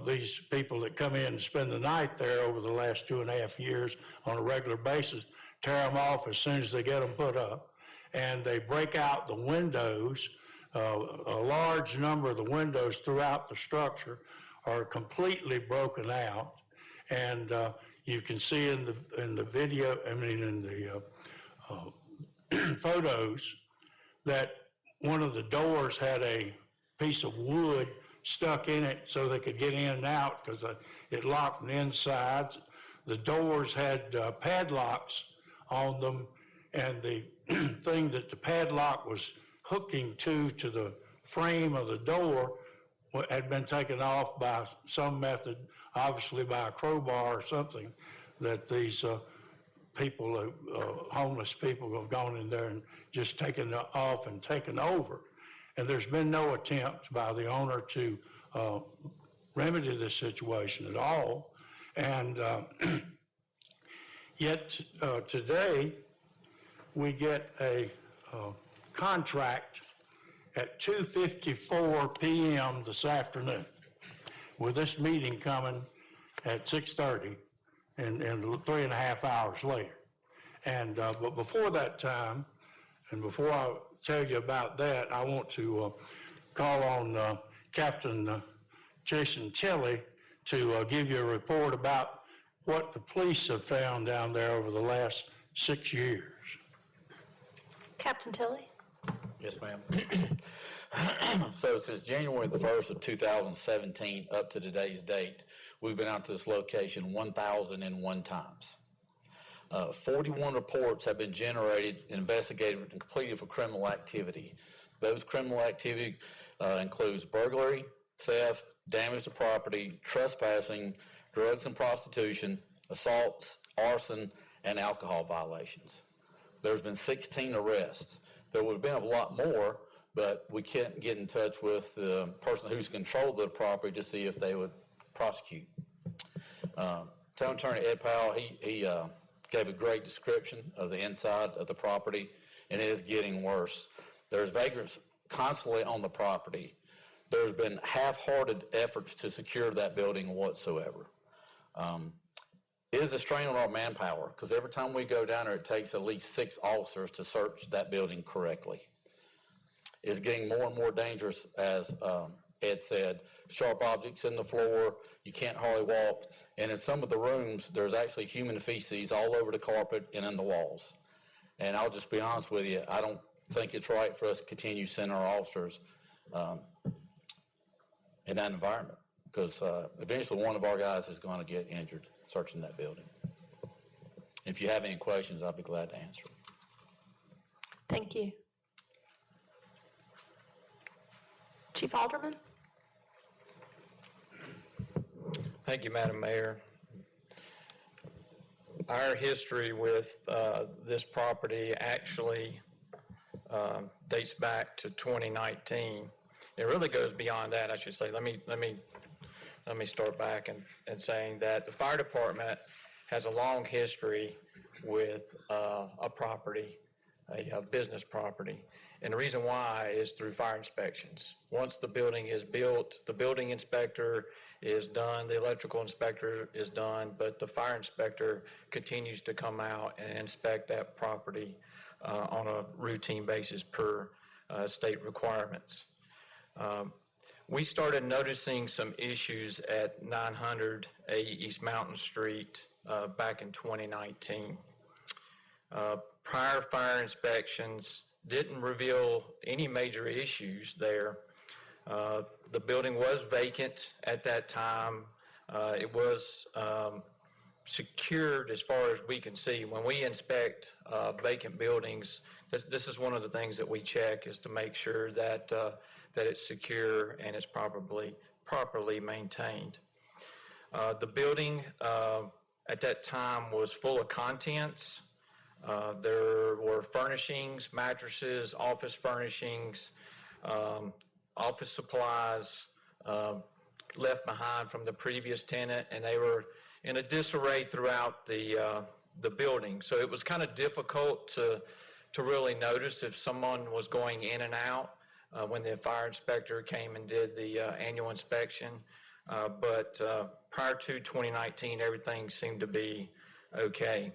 these people that come in and spend the night there over the last 2.5 years on a regular basis tear them off as soon as they get them put up. And they break out the windows. A large number of the windows throughout the structure are completely broken out. And you can see in the video, in the photos, that one of the doors had a piece of wood stuck in it so they could get in and out because it locked on the insides. The doors had padlocks on them, and the thing that the padlock was hooking to the frame of the door had been taken off by some method, obviously by a crowbar or something, that these people, homeless people, have gone in there and just taken it off and taken over. And there's been no attempt by the owner to remedy this situation at all. And yet today we get a contract at 2:54 p.m. this afternoon, with this meeting coming at 6:30 and 3.5 hours later. And but before that time, and before I tell you about that, I want to call on Captain Jason Tilley to give you a report about what the police have found down there over the last 6 years. Captain Tilley? Yes, ma'am. So since January the 1st of 2017 up to today's date, we've been out to this location 1,001 times. 41 reports have been generated, investigated, and completed for criminal activity. Those criminal activity includes burglary, theft, damage to property, trespassing, drugs and prostitution, assaults, arson, and alcohol violations. There's been 16 arrests. There would have been a lot more, but we can't get in touch with the person who's controlled the property to see if they would prosecute. Town Attorney Ed Powell, he gave a great description of the inside of the property, and it is getting worse. There's vagrants constantly on the property. There's been half-hearted efforts to secure that building whatsoever. It is a strain on our manpower, because every time we go down there, it takes at least 6 officers to search that building correctly. It's getting more and more dangerous, as Ed said. Sharp objects in the floor, you can't hardly walk, and in some of the rooms, there's actually human feces all over the carpet and in the walls. And I'll just be honest with you, I don't think it's right for us to continue sending our officers in that environment, because eventually one of our guys is going to get injured searching that building. If you have any questions, I'll be glad to answer. Thank you. Chief Alderman? Thank you, Madam Mayor. Our history with this property actually dates back to 2019. It really goes beyond that, I should say. Let me let me start back and saying that the fire department has a long history with a property, a business property. And the reason why is through fire inspections. Once the building is built, the building inspector is done, the electrical inspector is done, but the fire inspector continues to come out and inspect that property on a routine basis per state requirements. We started noticing some issues at 900 A East Mountain Street back in 2019. Prior fire inspections didn't reveal any major issues there. The building was vacant at that time. It was secured as far as we can see. When we inspect vacant buildings, this is one of the things that we check, is to make sure that that it's secure and it's properly maintained. The building at that time was full of contents. There were furnishings, mattresses, office furnishings, office supplies left behind from the previous tenant, and they were in a disarray throughout the building. So it was kind of difficult to really notice if someone was going in and out when the fire inspector came and did the annual inspection. But prior to 2019, everything seemed to be okay.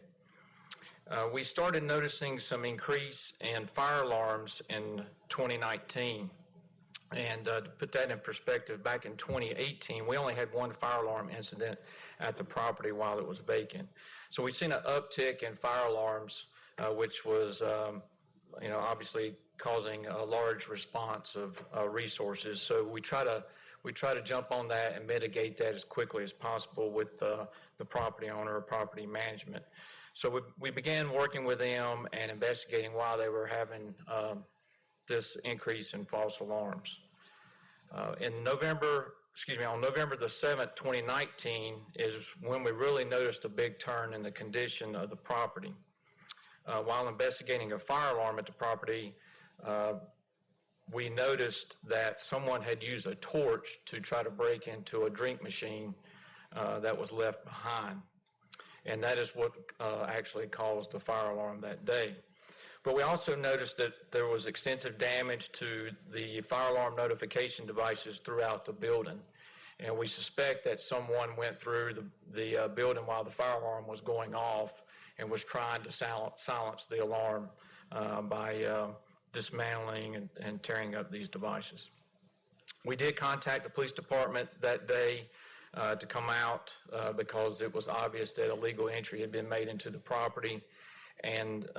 We started noticing some increase in fire alarms in 2019. And to put that in perspective, back in 2018, we only had one fire alarm incident at the property while it was vacant. So we've seen an uptick in fire alarms, which was, obviously causing a large response of resources. So we try to jump on that and mitigate that as quickly as possible with the property owner or property management. So we began working with them and investigating why they were having this increase in false alarms. On November the 7th, 2019 is when we really noticed a big turn in the condition of the property. While investigating a fire alarm at the property, we noticed that someone had used a torch to try to break into a drink machine that was left behind. And that is what actually caused the fire alarm that day. But we also noticed that there was extensive damage to the fire alarm notification devices throughout the building. And we suspect that someone went through the building while the fire alarm was going off and was trying to silence the alarm by dismantling and tearing up these devices. We did contact the police department that day to come out because it was obvious that illegal entry had been made into the property, and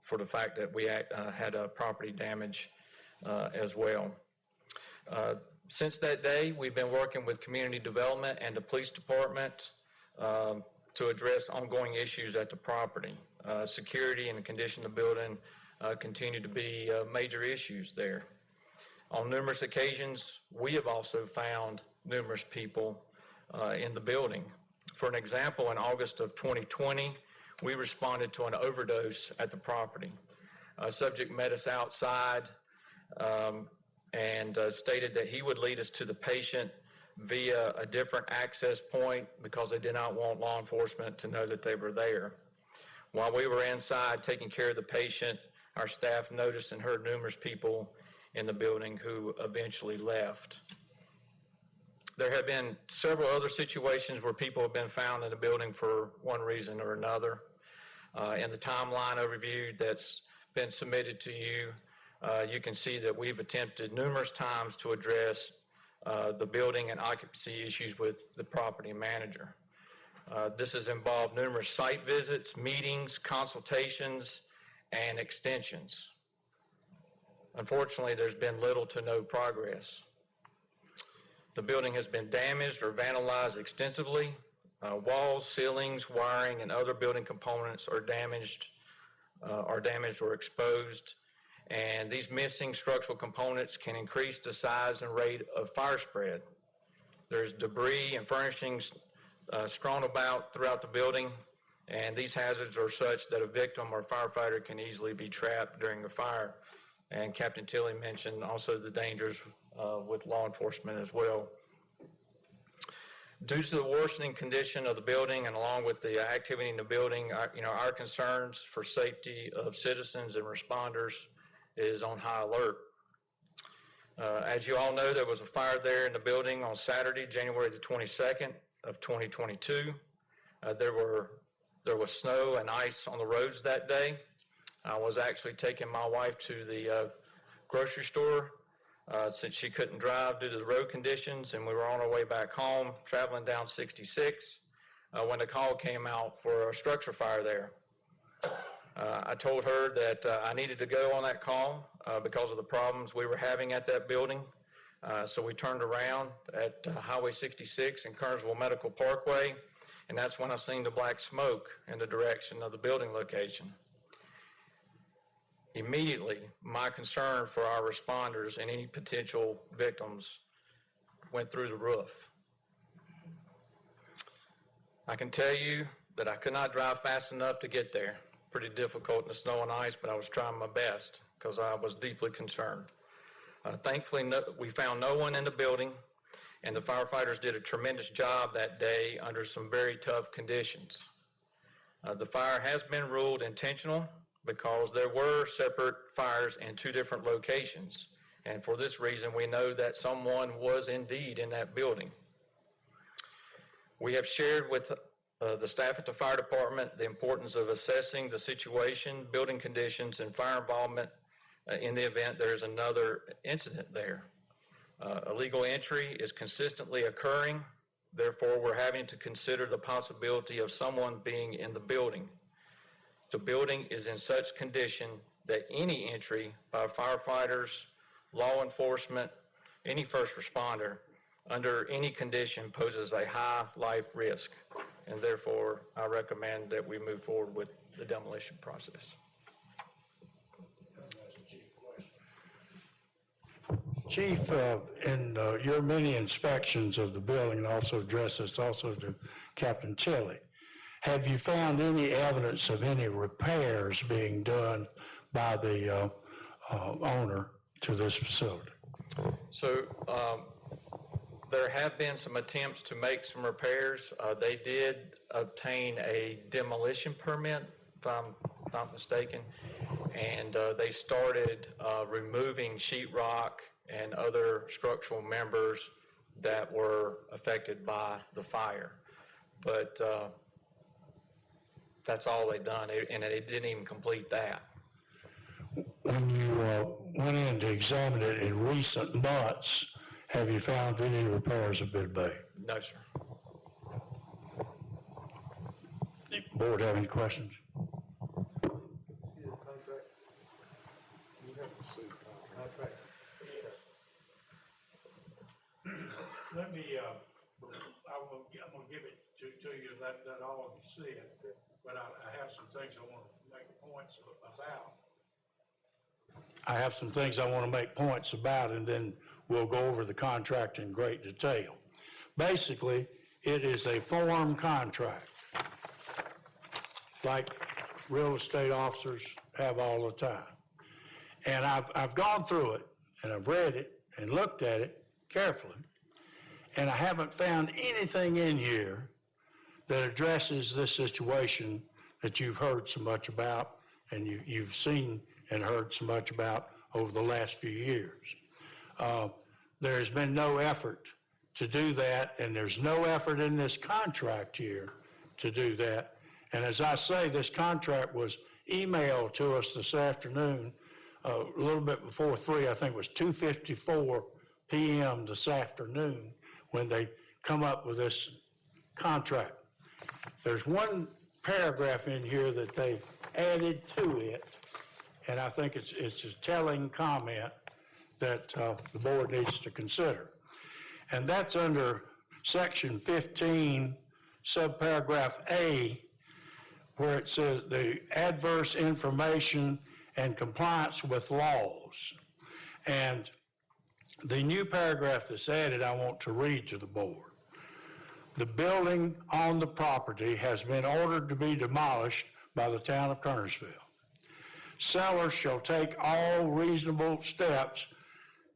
for the fact that we had a property damage as well. Since that day, we've been working with community development and the police department to address ongoing issues at the property. Security and the condition of the building continue to be major issues there. On numerous occasions, we have also found numerous people in the building. For an example, in August of 2020, we responded to an overdose at the property. A subject met us outside and stated that he would lead us to the patient via a different access point because they did not want law enforcement to know that they were there. While we were inside taking care of the patient, our staff noticed and heard numerous people in the building who eventually left. There have been several other situations where people have been found in the building for one reason or another. In the timeline overview that's been submitted to you, you can see that we've attempted numerous times to address the building and occupancy issues with the property manager. This has involved numerous site visits, meetings, consultations, and extensions. Unfortunately, there's been little to no progress. The building has been damaged or vandalized extensively. Walls, ceilings, wiring, and other building components are damaged or exposed. And these missing structural components can increase the size and rate of fire spread. There's debris and furnishings strewn about throughout the building, and these hazards are such that a victim or firefighter can easily be trapped during a fire. And Captain Tilley mentioned also the dangers with law enforcement as well. Due to the worsening condition of the building and along with the activity in the building, our concerns for safety of citizens and responders is on high alert. As you all know, there was a fire there in the building on Saturday, January the 22nd of 2022. There was snow and ice on the roads that day. I was actually taking my wife to the grocery store since she couldn't drive due to the road conditions, and we were on our way back home, traveling down 66, when the call came out for a structure fire there. I told her that I needed to go on that call because of the problems we were having at that building. So we turned around at Highway 66 and Kernersville Medical Parkway, and that's when I seen the black smoke in the direction of the building location. Immediately, my concern for our responders and any potential victims went through the roof. I can tell you that I could not drive fast enough to get there. Pretty difficult in the snow and ice, but I was trying my best because I was deeply concerned. Thankfully, we found no one in the building, and the firefighters did a tremendous job that day under some very tough conditions. The fire has been ruled intentional because there were separate fires in two different locations. And for this reason, we know that someone was indeed in that building. We have shared with the staff at the fire department the importance of assessing the situation, building conditions, and fire involvement in the event there is another incident there. Illegal entry is consistently occurring. Therefore, we're having to consider the possibility of someone being in the building. The building is in such condition that any entry by firefighters, law enforcement, any first responder, under any condition poses a high life risk. And therefore, I recommend that we move forward with the demolition process. Chief, in your many inspections of the building, and also address this also to Captain Tilley, have you found any evidence of any repairs being done by the owner to this facility? So there have been some attempts to make some repairs. They did obtain a demolition permit, if I'm not mistaken, and they started removing sheetrock and other structural members that were affected by the fire. But that's all they've done, and they didn't even complete that. When you went in to examine it in recent months, have you found any repairs have been made? No, sir. Board have any questions? Let me, I'm gonna give it to you, that all of you see it, but I have some things I want to make points about. I have some things I want to make points about, and then we'll go over the contract in great detail. Basically, it is a form contract, like real estate officers have all the time. And I've gone through it, and I've read it, and looked at it carefully, and I haven't found anything in here that addresses this situation that you've heard so much about, and you've seen and heard so much about over the last few years. There has been no effort to do that, and there's no effort in this contract here to do that. And as I say, this contract was emailed to us this afternoon, a little bit before 3, I think it was 2:54 p.m. this afternoon when they come up with this contract. There's one paragraph in here that they added to it, and I think it's a telling comment that the board needs to consider. And that's under section 15, subparagraph A, where it says the adverse information and compliance with laws. And the new paragraph that's added, I want to read to the board. The building on the property has been ordered to be demolished by the town of Kernersville. Sellers shall take all reasonable steps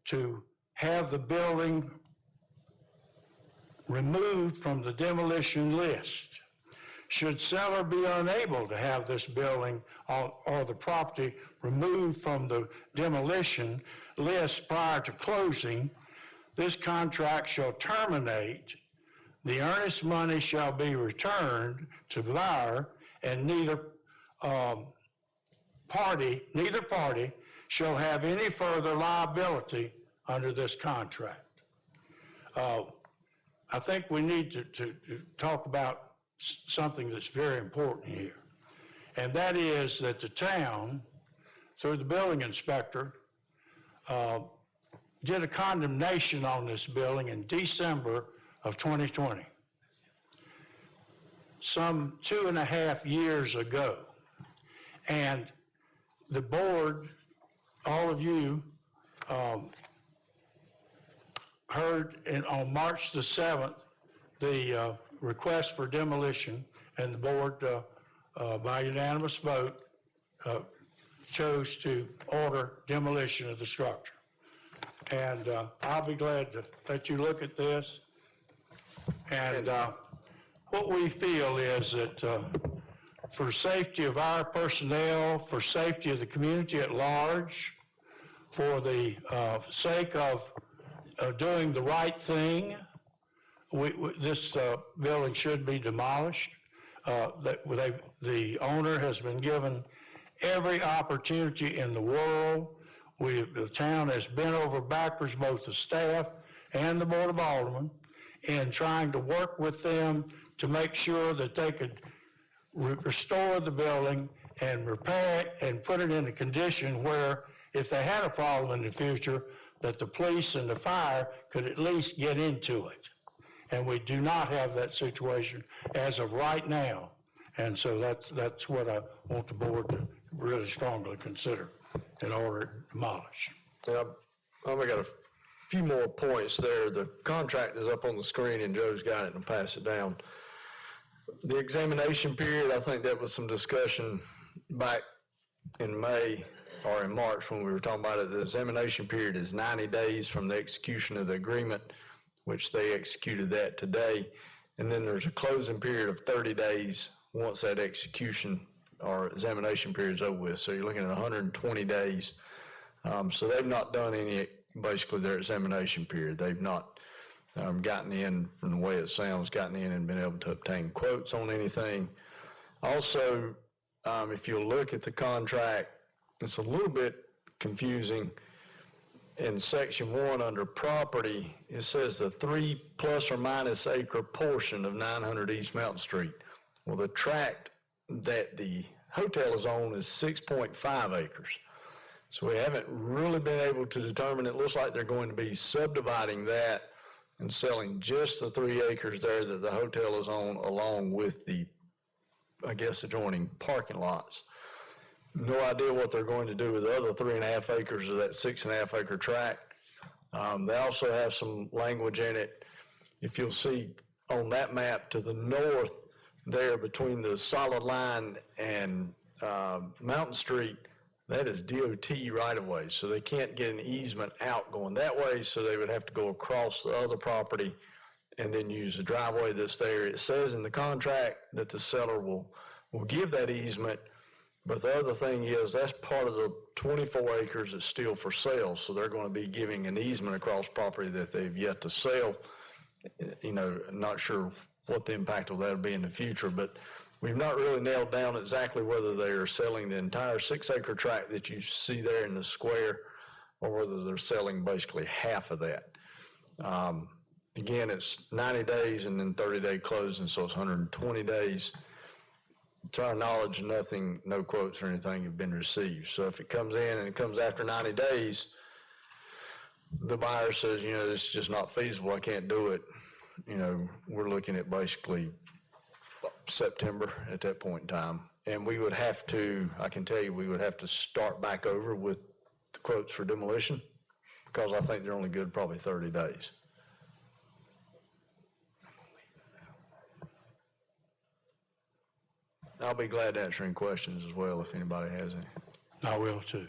to have the building removed from the demolition list. Should seller be unable to have this building or the property removed from the demolition list prior to closing, this contract shall terminate. The earnest money shall be returned to the buyer, and neither party shall have any further liability under this contract. I think we need to talk about something that's very important here, and that is that the town, through the building inspector, did a condemnation on this building in December of 2020, some 2.5 years ago. And the board, all of you, heard on March the 7th, the request for demolition, and the board, by unanimous vote, chose to order demolition of the structure. And I'll be glad to let you look at this. And what we feel is that for safety of our personnel, for safety of the community at large, for the sake of doing the right thing, this building should be demolished. The owner has been given every opportunity in the world. The town has bent over backwards, both the staff and the Board of Aldermen, in trying to work with them to make sure that they could restore the building and repair it and put it in a condition where, if they had a problem in the future, that the police and the fire could at least get into it. And we do not have that situation as of right now. And so that's what I want the board to really strongly consider in order to demolish. Yeah, I've only got a few more points there. The contract is up on the screen, and Joe's got it, and I'll pass it down. The examination period, I think that was some discussion back in May or in March when we were talking about it. The examination period is 90 days from the execution of the agreement, which they executed that today. And then there's a closing period of 30 days once that execution or examination period is over with. So you're looking at 120 days. So they've not done any, basically their examination period. They've not gotten in, from the way it sounds, gotten in and been able to obtain quotes on anything. Also, if you look at the contract, it's a little bit confusing. In section 1 under property, it says the 3 plus or minus acre portion of 900 East Mountain Street. Well, the tract that the hotel is on is 6.5 acres. So we haven't really been able to determine. It looks like they're going to be subdividing that and selling just the 3 acres there that the hotel is on, along with the, I guess, adjoining parking lots. No idea what they're going to do with the other 3.5 acres of that 6.5 acre tract. They also have some language in it. If you'll see on that map to the north there between the solid line and Mountain Street, that is DOT right of way. So they can't get an easement out going that way. So they would have to go across the other property and then use the driveway that's there. It says in the contract that the seller will give that easement. But the other thing is, that's part of the 24 acres that's still for sale, so they're going to be giving an easement across property that they've yet to sell. You know, I'm not sure what the impact of that will be in the future, but we've not really nailed down exactly whether they are selling the entire 6 acre tract that you see there in the square, or whether they're selling basically half of that. Again, it's 90 days and then 30-day closing, so it's 120 days. To our knowledge, no quotes or anything have been received. So if it comes in and it comes after 90 days, the buyer says, you know, this is just not feasible, I can't do it. You know, we're looking at basically September at that point in time. And we would have to, I can tell you, we would have to start back over with the quotes for demolition, because I think they're only good probably 30 days. I'll be glad to answer any questions as well if anybody has any. I will too.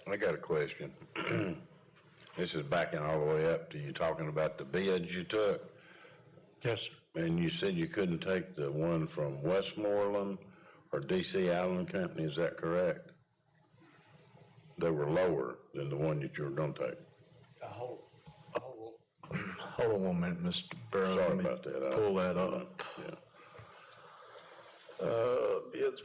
I got a question. This is backing all the way up to you talking about the bids you took, Yes, sir. and you said you couldn't take the one from Westmoreland or DC Allen Company, is that correct? They were lower than the one that you were gonna take. Hold on 1 minute, Mr. Barrow. Sorry Let me about that. pull that up. Yeah. Bids.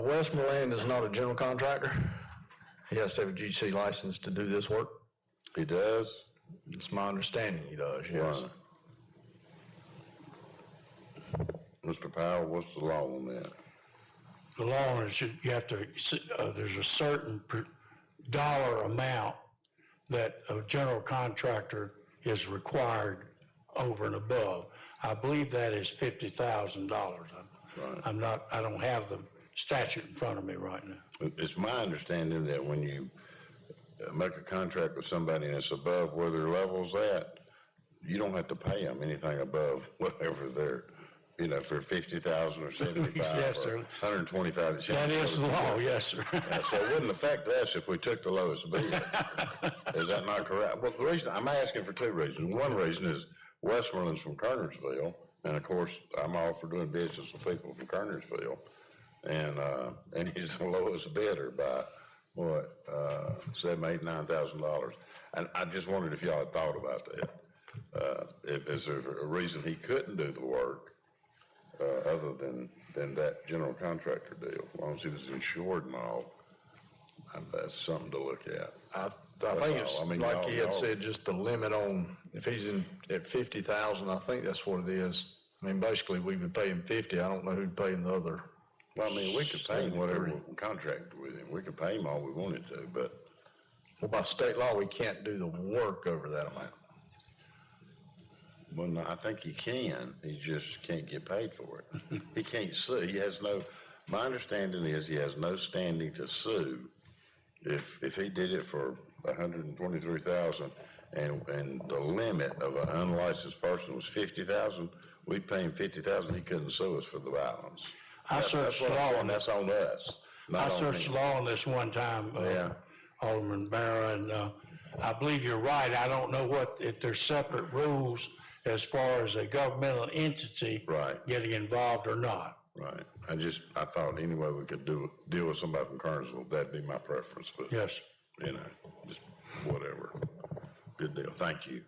Westmoreland is not a general contractor. He has to have a GC license to do this work. He does? It's my understanding he does, yes. Right. Mr. Powell, what's the law on that? The law is you have to, there's a certain dollar amount that a general contractor is required over and above. I believe that is $50,000. I don't have the statute in front of me right now. It's my understanding that when you make a contract with somebody and it's above where their level's at, you don't have to pay them anything above whatever they're, you know, for 50,000 or 75 Yes, or sir. 125. That is the law, yes, sir. So it wouldn't affect us if we took the lowest bid. Is that not correct? Well, the reason, I'm asking for two reasons. One reason is Westmoreland's from Kernersville, and of course, I'm all for doing business with people from Kernersville. And he's the lowest bidder by, what, $7,000, $8,000, $9,000. And I just wondered if y'all had thought about that. Is there a reason he couldn't do the work, other than that general contractor deal? As long as he was insured and all, that's something to look at. I think it's, like he had said, just the limit on, if he's at 50,000, I think that's what it is. I mean, basically, we would pay him 50. I don't know who'd pay him the other. Well, I mean, we could pay him whatever we contracted with him. We could pay him all we wanted to, but. Well, by state law, we can't do the work over that amount. Well, no, I think he can. He just can't get paid for it. He can't sue. He has no, my understanding is he has no standing to sue. If he did it for 123,000 and the limit of an unlicensed person was 50,000, we'd pay him 50,000. He couldn't sue us for the violence. I searched the law on that's on us. I searched the law on this one time, Alderman Barrow, and I believe you're right. I don't know if there's separate rules as far as a governmental entity getting involved or not. Right. I thought any way we could deal with somebody from Kernersville, that'd be my preference, but. Yes. You know, just whatever. Good deal. Thank you.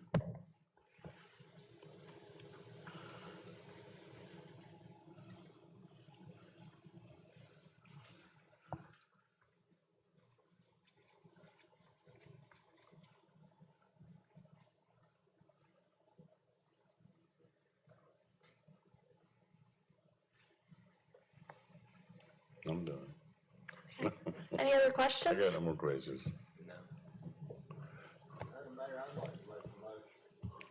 I'm done. Any other questions? I got no more questions.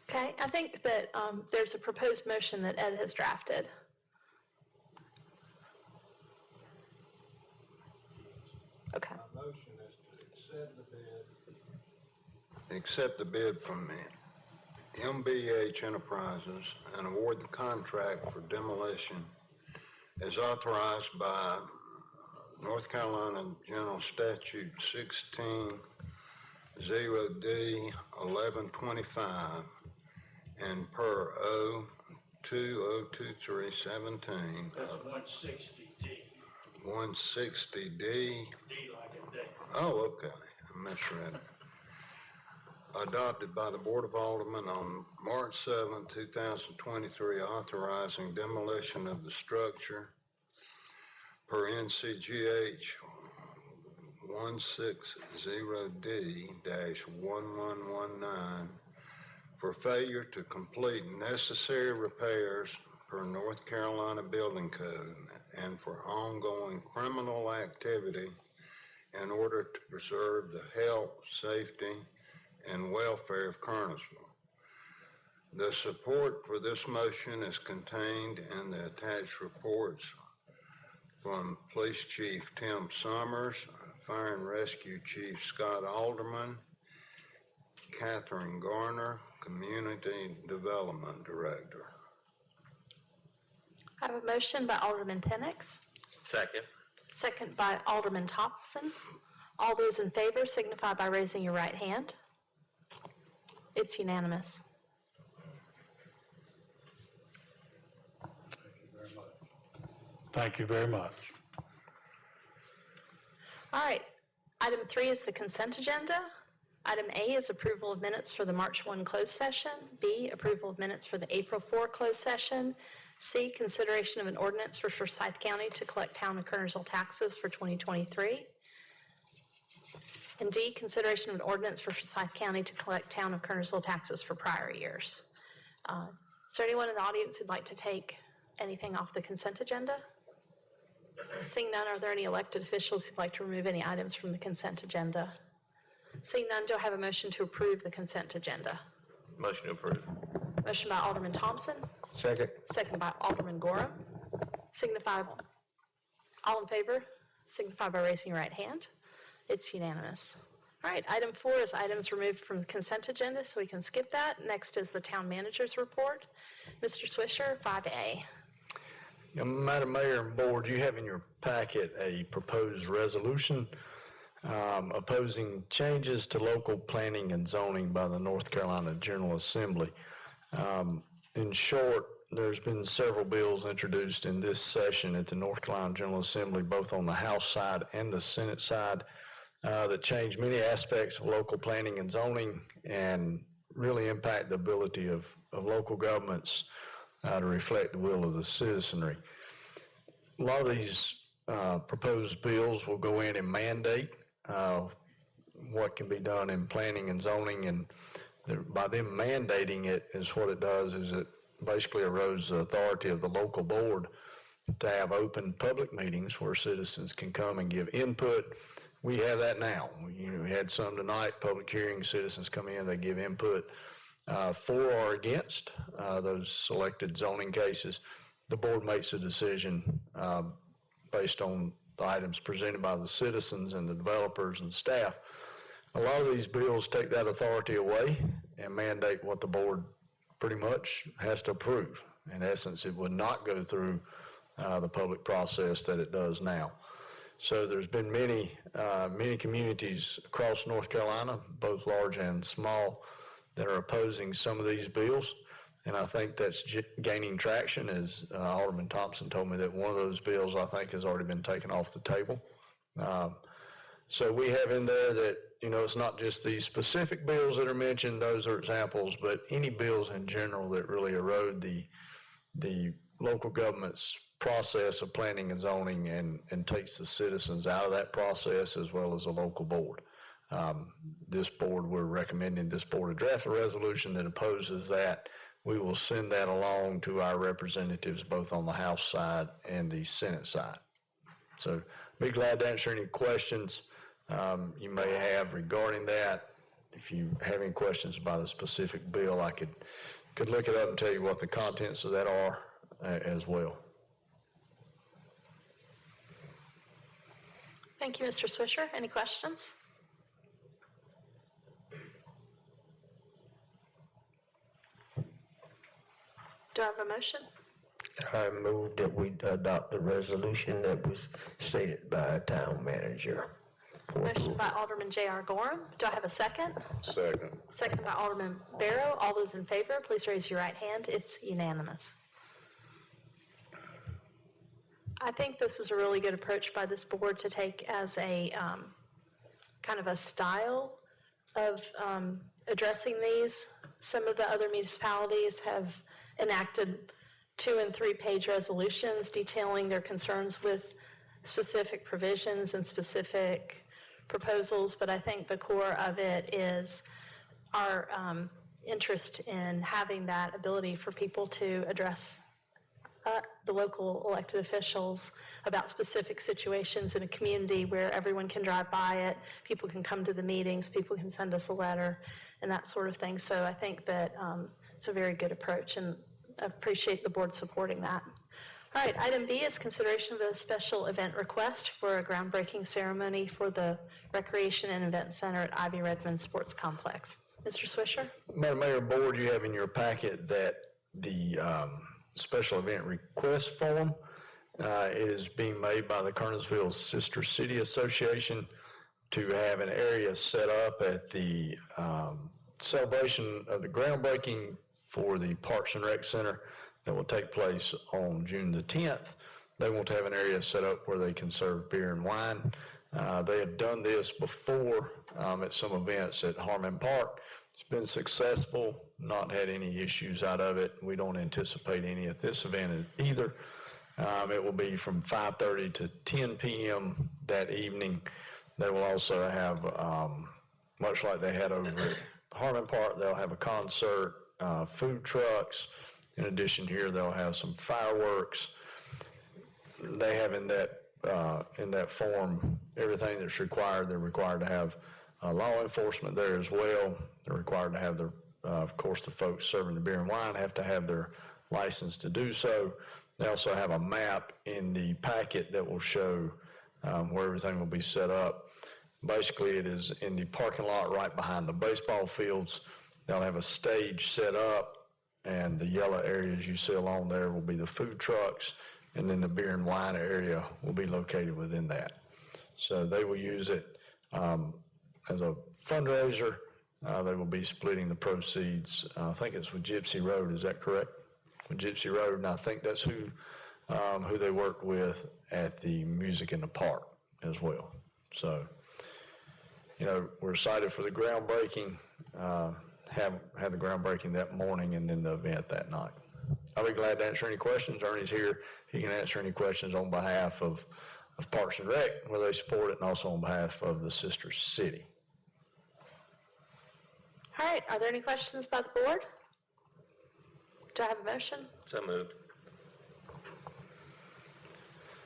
Okay, I think that there's a proposed motion that Ed has drafted. Okay. My motion is to accept the bid from the MBH Enterprises and award the contract for demolition as authorized by North Carolina General Statute 16-0D 1125 and per O 2023-17. That's 160D. 160D. D like a day. Oh, okay. I misread it. Adopted by the Board of Aldermen on March 7, 2023, authorizing demolition of the structure per NCGH 160D-1119 for failure to complete necessary repairs per North Carolina Building Code and for ongoing criminal activity in order to preserve the health, safety, and welfare of Kernersville. The support for this motion is contained in the attached reports from Police Chief Tim Summers, Fire and Rescue Chief Scott Alderman, Catherine Garner, Community Development Director. I have a motion by Alderman Penix, Second. second by Alderman Thompson. All those in favor signify by raising your right hand. It's unanimous. Thank you very much. All right, item 3 is the consent agenda. Item A is approval of minutes for the March 1 closed session. B, approval of minutes for the April 4 closed session. C, consideration of an ordinance for Forsyth County to collect town of Kernersville taxes for 2023. And D, consideration of an ordinance for Forsyth County to collect town of Kernersville taxes for prior years. Is there anyone in the audience who'd like to take anything off the consent agenda? Seeing none, are there any elected officials who'd like to remove any items from the consent agenda? Seeing none, do I have a motion to approve the consent agenda? Motion to approve. Motion by Alderman Thompson, Second. second by Alderman Gorham. Signify, all in favor, signify by raising your right hand. It's unanimous. All right, item 4 is items removed from the consent agenda, so we can skip that. Next is the town manager's report. Mr. Swisher, 5A. Madam Mayor and Board, you have in your packet a proposed resolution opposing changes to local planning and zoning by the North Carolina General Assembly. In short, there's been several bills introduced in this session at the North Carolina General Assembly, both on the House side and the Senate side, that change many aspects of local planning and zoning and really impact the ability of local governments to reflect the will of the citizenry. A lot of these proposed bills will go in and mandate what can be done in planning and zoning, and by them mandating it is what it does is it basically erodes the authority of the local board to have open public meetings where citizens can come and give input. We have that now. We had some tonight, public hearings, citizens come in, they give input for or against those selected zoning cases. The board makes a decision based on the items presented by the citizens and the developers and staff. A lot of these bills take that authority away and mandate what the board pretty much has to approve. In essence, it would not go through the public process that it does now. So there's been many communities across North Carolina, both large and small, that are opposing some of these bills. And I think that's gaining traction, as Alderman Thompson told me that one of those bills, I think, has already been taken off the table. So we have in there that, it's not just these specific bills that are mentioned, those are examples, but any bills in general that really erode the local government's process of planning and zoning and takes the citizens out of that process as well as the local board. This board, we're recommending this board to draft a resolution that opposes that. We will send that along to our representatives both on the House side and the Senate side. So be glad to answer any questions you may have regarding that. If you have any questions about a specific bill, I could look it up and tell you what the contents of that are as well. Thank you, Mr. Swisher. Any questions? Do I have a motion? I move that we adopt the resolution that was stated by our town manager. Motion by Alderman J.R. Gorham. Do I have a second? Second. Second by Alderman Barrow. All those in favor, please raise your right hand. It's unanimous. I think this is a really good approach by this board to take as a kind of a style of addressing these. Some of the other municipalities have enacted 2- and 3-page resolutions detailing their concerns with specific provisions and specific proposals, but I think the core of it is our interest in having that ability for people to address the local elected officials about specific situations in a community where everyone can drive by it, people can come to the meetings, people can send us a letter, and that sort of thing. So I think that it's a very good approach, and I appreciate the board supporting that. All right, item B is consideration of a special event request for a groundbreaking ceremony for the Recreation and Event Center at Ivy Redmond Sports Complex. Mr. Swisher? Madam Mayor and Board, you have in your packet that the special event request form. It is being made by the Kernersville Sister City Association to have an area set up at the celebration of the groundbreaking for the Parks and Rec Center that will take place on June the 10th. They want to have an area set up where they can serve beer and wine. They have done this before at some events at Harmon Park. It's been successful, not had any issues out of it. We don't anticipate any at this event either. It will be from 5:30 to 10 p.m. that evening. They will also have, much like they had over at Harmon Park, they'll have a concert, food trucks. In addition here, they'll have some fireworks. They have in that form everything that's required. They're required to have law enforcement there as well. They're required to have their, of course, the folks serving the beer and wine have to have their license to do so. They also have a map in the packet that will show where everything will be set up. Basically, it is in the parking lot right behind the baseball fields. They'll have a stage set up, and the yellow areas you see along there will be the food trucks, and then the beer and wine area will be located within that. So they will use it as a fundraiser. They will be splitting the proceeds. I think it's with Gypsy Road, is that correct? With Gypsy Road, and I think that's who they worked with at the Music in the Park as well. So, you know, we're excited for the groundbreaking, have the groundbreaking that morning and then the event that night. I'll be glad to answer any questions. Ernie's here. He can answer any questions on behalf of Parks and Rec, where they support it, and also on behalf of the sister city. All right, are there any questions by the board? Do I have a motion? So moved.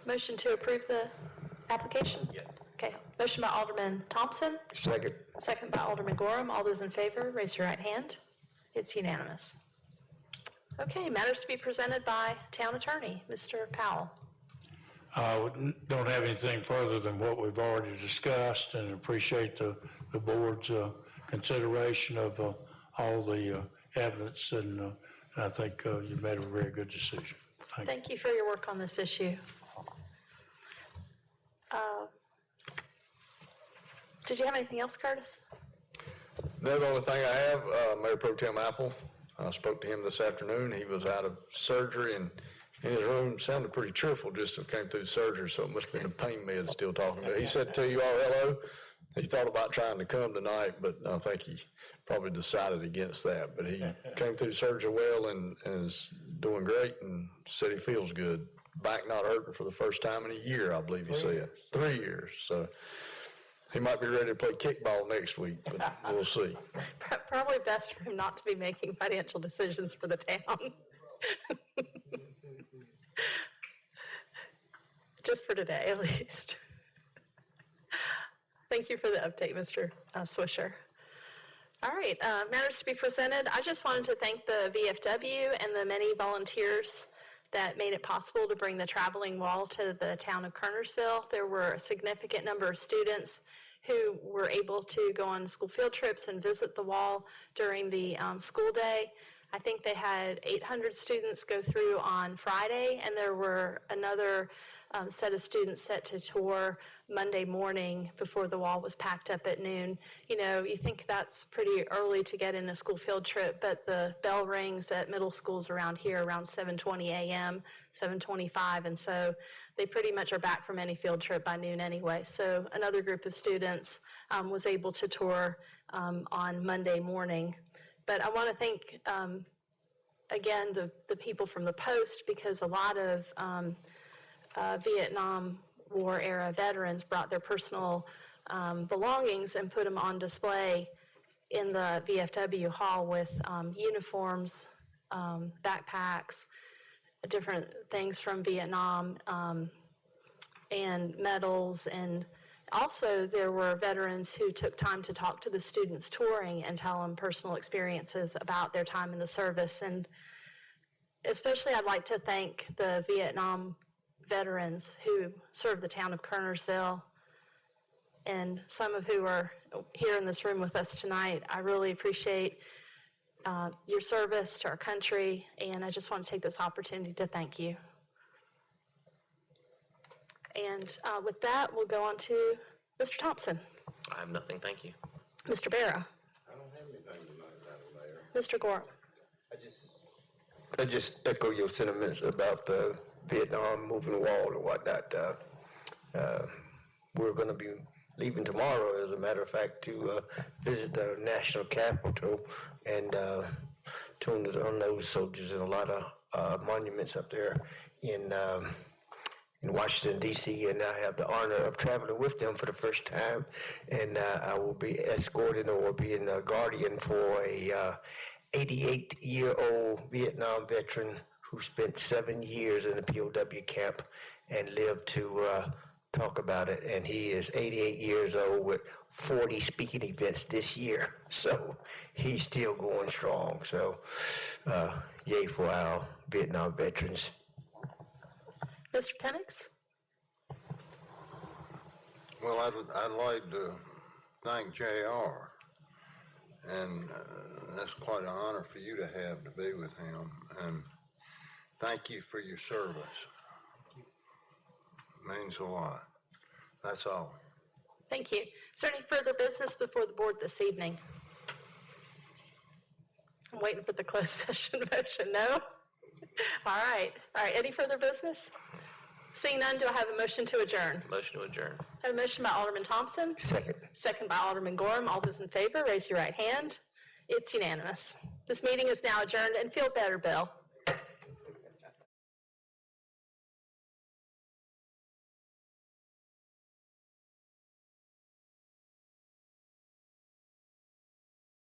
Motion to approve the application? Yes. Okay, motion by Alderman Thompson, Second. second by Alderman Gorham. All those in favor, raise your right hand. It's unanimous. Okay, matters to be presented by Town Attorney, Mr. Powell. Don't have anything further than what we've already discussed, and appreciate the board's consideration of all the evidence, and I think you made a very good decision. Thank you for your work on this issue. Did you have anything else, Curtis? No, the only thing I have, Mayor Pro Tem Apple, I spoke to him this afternoon. He was out of surgery, and in his room sounded pretty cheerful just as came through surgery, so it must have been the pain meds still talking to. He said to you all hello. He thought about trying to come tonight, but I think he probably decided against that. But he came through surgery well and is doing great and said he feels good. Back not hurting for the first time in a year, I believe he said. 3 years. So he might be ready to play kickball next week, but we'll see. Probably best for him not to be making financial decisions for the town. Just for today, at least. Thank you for the update, Mr. Swisher. All right, matters to be presented. I just wanted to thank the VFW and the many volunteers that made it possible to bring the traveling wall to the town of Kernersville. There were a significant number of students who were able to go on school field trips and visit the wall during the school day. I think they had 800 students go through on Friday, and there were another set of students set to tour Monday morning before the wall was packed up at noon. You know, you think that's pretty early to get in a school field trip, but the bell rings at middle schools around here around 7:20 a.m., 7:25, and so they pretty much are back from any field trip by noon anyway. So another group of students was able to tour on Monday morning. But I want to thank, again, the people from the Post, because a lot of Vietnam War era veterans brought their personal belongings and put them on display in the VFW hall with uniforms, backpacks, different things from Vietnam, and medals. And also there were veterans who took time to talk to the students touring and tell them personal experiences about their time in the service. And especially I'd like to thank the Vietnam veterans who served the town of Kernersville, and some of who are here in this room with us tonight. I really appreciate your service to our country, and I just want to take this opportunity to thank you. And with that, we'll go on to Mr. Thompson. I have nothing, thank you. Mr. Barra. I don't have anything tonight, Madam Mayor. Mr. Gorham. I just echo your sentiments about the Vietnam moving wall and whatnot. We're going to be leaving tomorrow, as a matter of fact, to visit the national capital and tune on those soldiers and a lot of monuments up there in Washington, D.C., and I have the honor of traveling with them for the first time, and I will be escorting or being a guardian for a 88-year-old Vietnam veteran who spent 7 years in a POW camp and lived to talk about it. And he is 88 years old with 40 speaking events this year. So he's still going strong. So yay for our Vietnam veterans. Mr. Penix? Well, I'd like to thank JR, and that's quite an honor for you to have to be with him, and thank you for your service. Means a lot. That's all. Thank you. Is there any further business before the board this evening? I'm waiting for the closed session motion. No? All right. Any further business? Seeing none, do I have a motion to adjourn? Motion to adjourn. I have a motion by Alderman Thompson. Second. Second by Alderman Gorham. All those in favor, raise your right hand. It's unanimous. This meeting is now adjourned, and feel better, Bill.